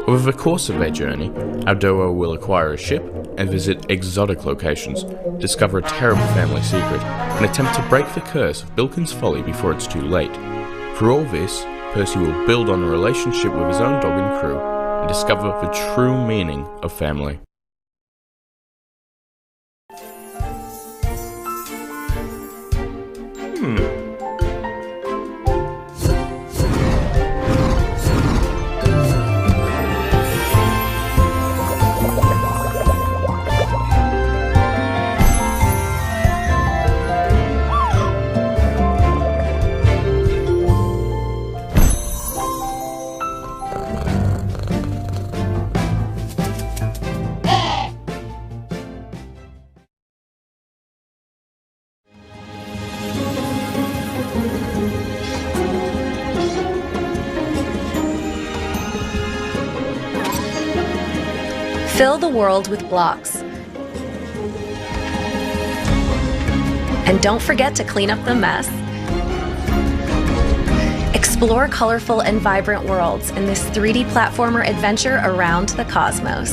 Over the course of their journey, our duo will acquire a ship and visit exotic locations, discover a terrible family secret, and attempt to break the curse of Bilkins' Folly before it's too late. For all this, Percy will build on a relationship with his own dog and crew, and discover the true meaning of family. Fill the world with blocks. And don't forget to clean up the mess. Explore colorful and vibrant worlds in this 3D platformer adventure around the cosmos.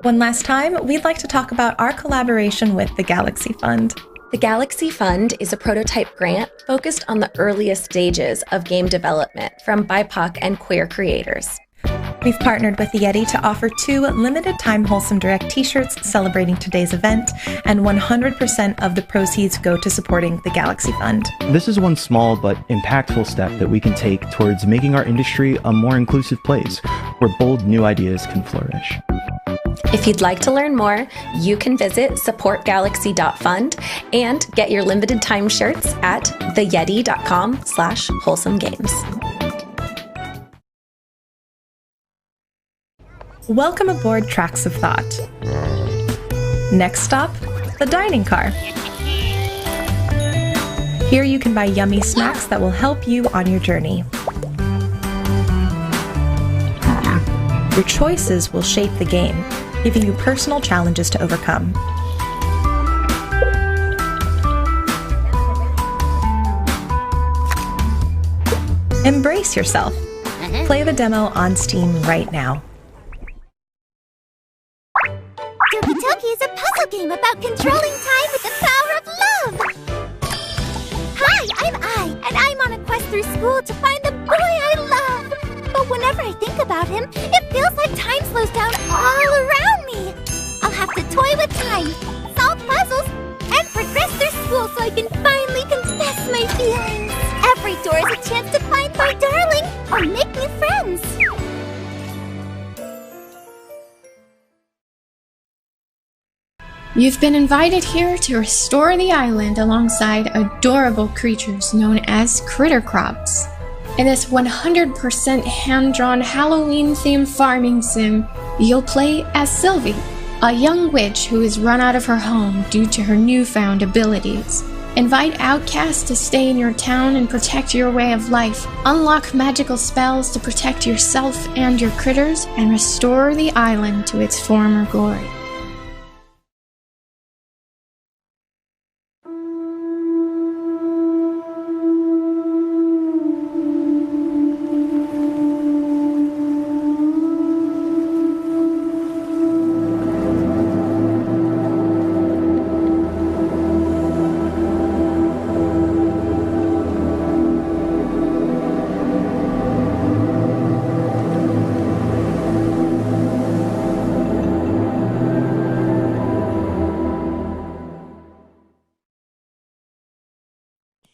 One last time, we'd like to talk about our collaboration with the Galaxy Fund. The Galaxy Fund is a prototype grant focused on the earliest stages of game development from BIPOC and queer creators. We've partnered with the Yeti to offer 2 limited-time Wholesome Direct t-shirts celebrating today's event, and 100% of the proceeds go to supporting the Galaxy Fund. This is one small but impactful step that we can take towards making our industry a more inclusive place where bold new ideas can flourish. If you'd like to learn more, you can visit supportgalaxy.fund and get your limited time shirts at theyeti.com/wholesomegames. Welcome aboard Tracks of Thought. Next stop, the dining car. Here you can buy yummy snacks that will help you on your journey. Your choices will shape the game, giving you personal challenges to overcome. Embrace yourself. Play the demo on Steam right now. Doki Toki is a puzzle game about controlling time with the power of love! Hi, I'm Ai, and I'm on a quest through school to find the boy I love! But whenever I think about him, it feels like time slows down all around me! I'll have to toy with time, solve puzzles, and progress through school so I can finally confess my feelings! Every door is a chance to find my darling, or make new friends! You've been invited here to restore the island alongside adorable creatures known as critter crops. In this 100% hand-drawn Halloween-themed farming sim, you'll play as Sylvie, a young witch who is run out of her home due to her newfound abilities. Invite outcasts to stay in your town and protect your way of life. Unlock magical spells to protect yourself and your critters, and restore the island to its former glory.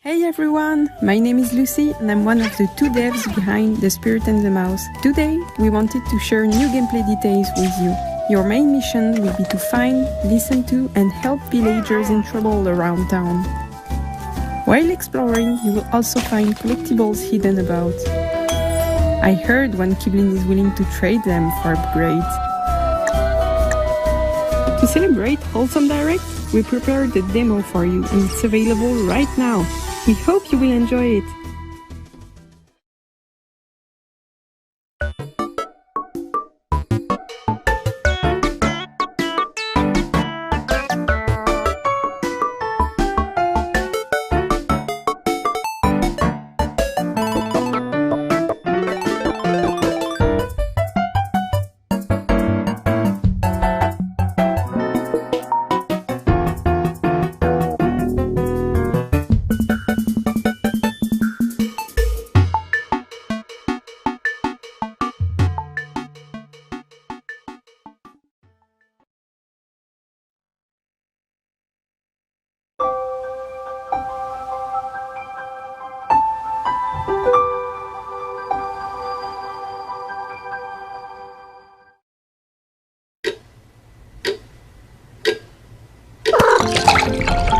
Hey everyone, my name is Lucy and I'm one of the 2 devs behind The Spirit and the Mouse. Today, we wanted to share new gameplay details with you. Your main mission will be to find, listen to and help villagers in trouble around town. While exploring, you will also find collectibles hidden about. I heard one Kibling is willing to trade them for upgrades. To celebrate Wholesome Direct, we prepared the demo for you and it's available right now. We hope you will enjoy it.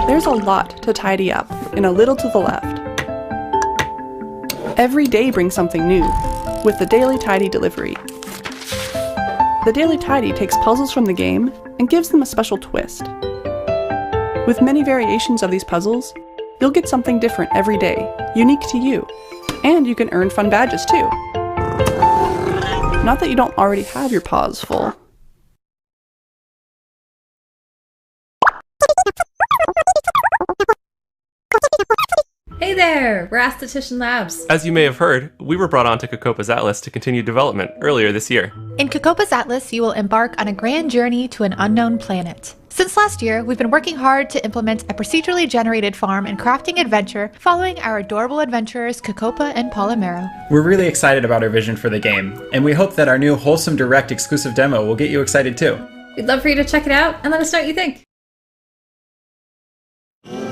There's a lot to tidy up and a little to the left. Every day brings something new, with the Daily Tidy delivery. The Daily Tidy takes puzzles from the game and gives them a special twist. With many variations of these puzzles, you'll get something different every day, unique to you, and you can earn fun badges too. Not that you don't already have your paws full. Hey there! We're Aesthetician Labs. As you may have heard, we were brought onto Kokopa's Atlas to continue development earlier this year. In Kokopa's Atlas, you will embark on a grand journey to an unknown planet. Since last year, we've been working hard to implement a procedurally generated farm and crafting adventure following our adorable adventurers Kokopa and Polymero. We're really excited about our vision for the game, and we hope that our new Wholesome Direct exclusive demo will get you excited too. We'd love for you to check it out and let us know what you think.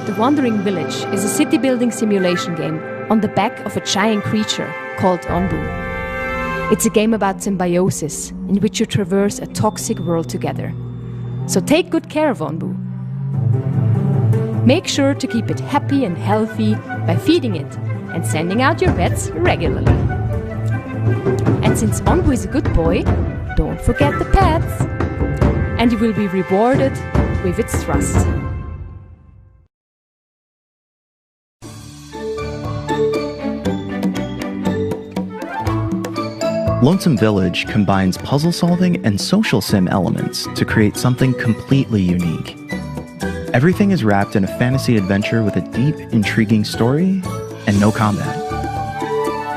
The Wandering Village is a city-building simulation game on the back of a giant creature called Onbu. It's a game about symbiosis, in which you traverse a toxic world together. So take good care of Onbu. Make sure to keep it happy and healthy by feeding it and sending out your pets regularly. And since Onbu is a good boy, don't forget the pets! And you will be rewarded with its trust. Lonesome Village combines puzzle solving and social sim elements to create something completely unique. Everything is wrapped in a fantasy adventure with a deep, intriguing story and no combat.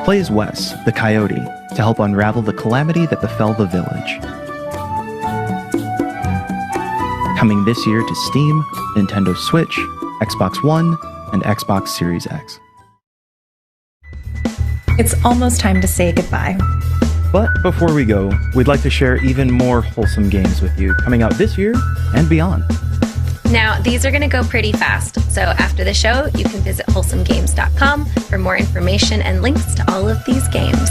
Play as Wes, the coyote, to help unravel the calamity that befell the village. Coming this year to Steam, Nintendo Switch, Xbox One, and Xbox Series X. It's almost time to say goodbye. But before we go, we'd like to share even more wholesome games with you coming out this year and beyond. Now, these are going to go pretty fast, so after the show, you can visit wholesomegames.com for more information and links to all of these games.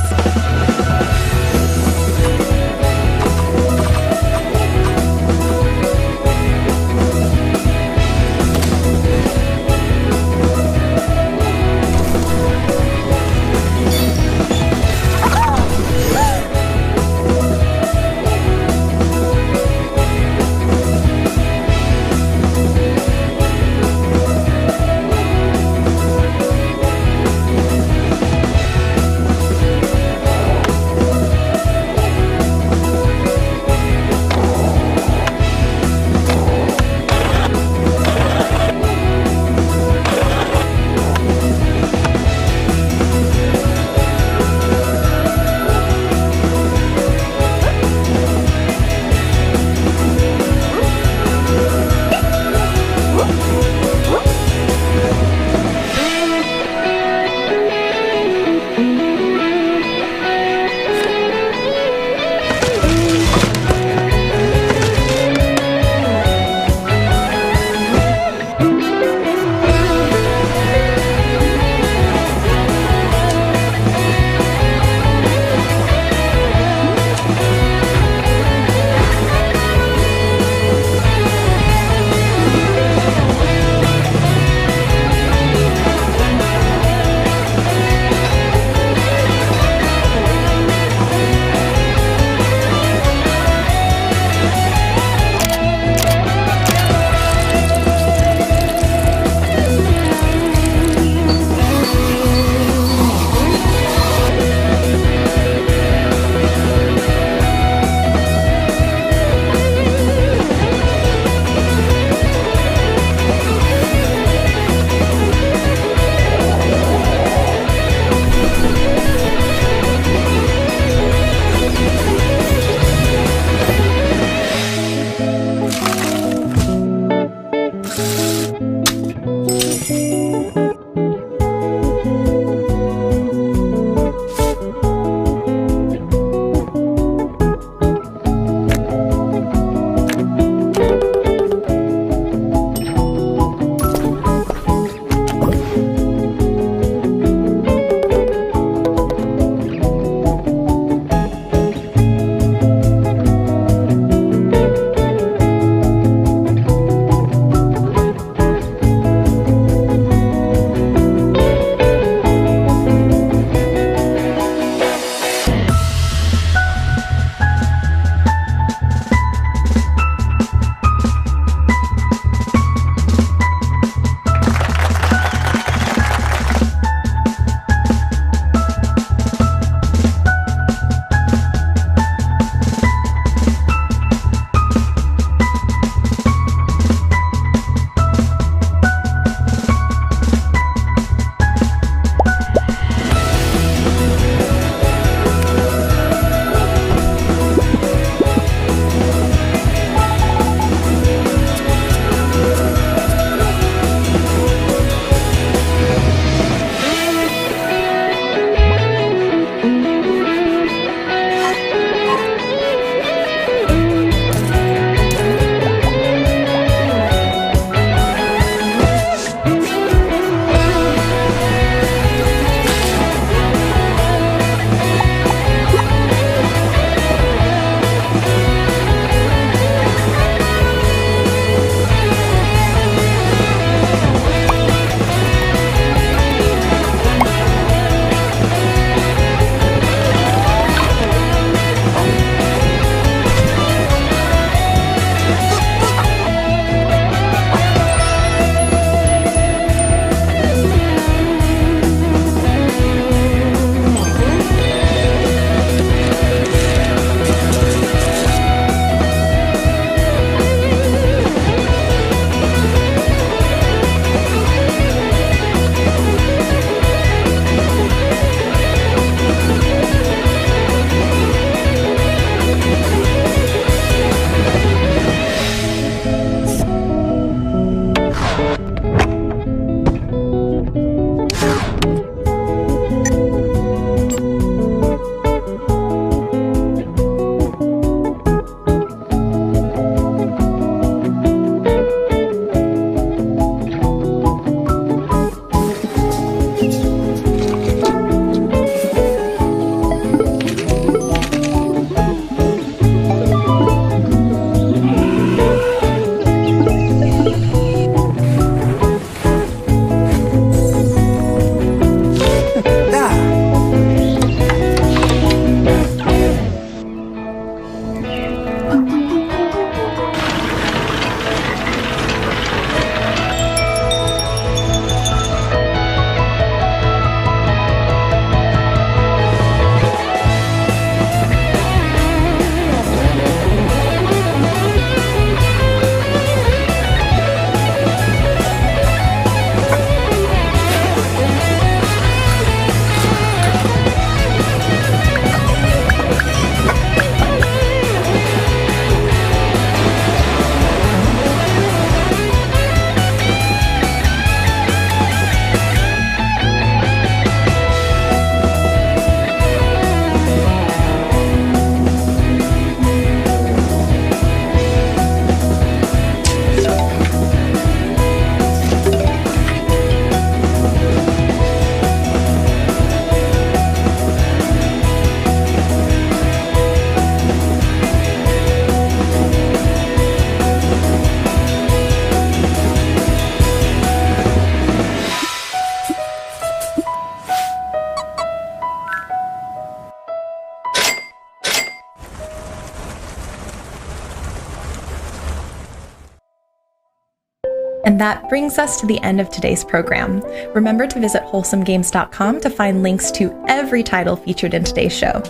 And that brings us to the end of today's program. Remember to visit wholesomegames.com to find links to every title featured in today's show.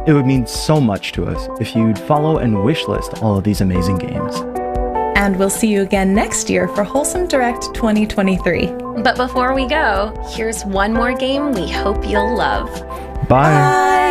It would mean so much to us if you'd follow and wishlist all of these amazing games. And we'll see you again next year for Wholesome Direct 2023. But before we go, here's one more game we hope you'll love. Bye. Bye.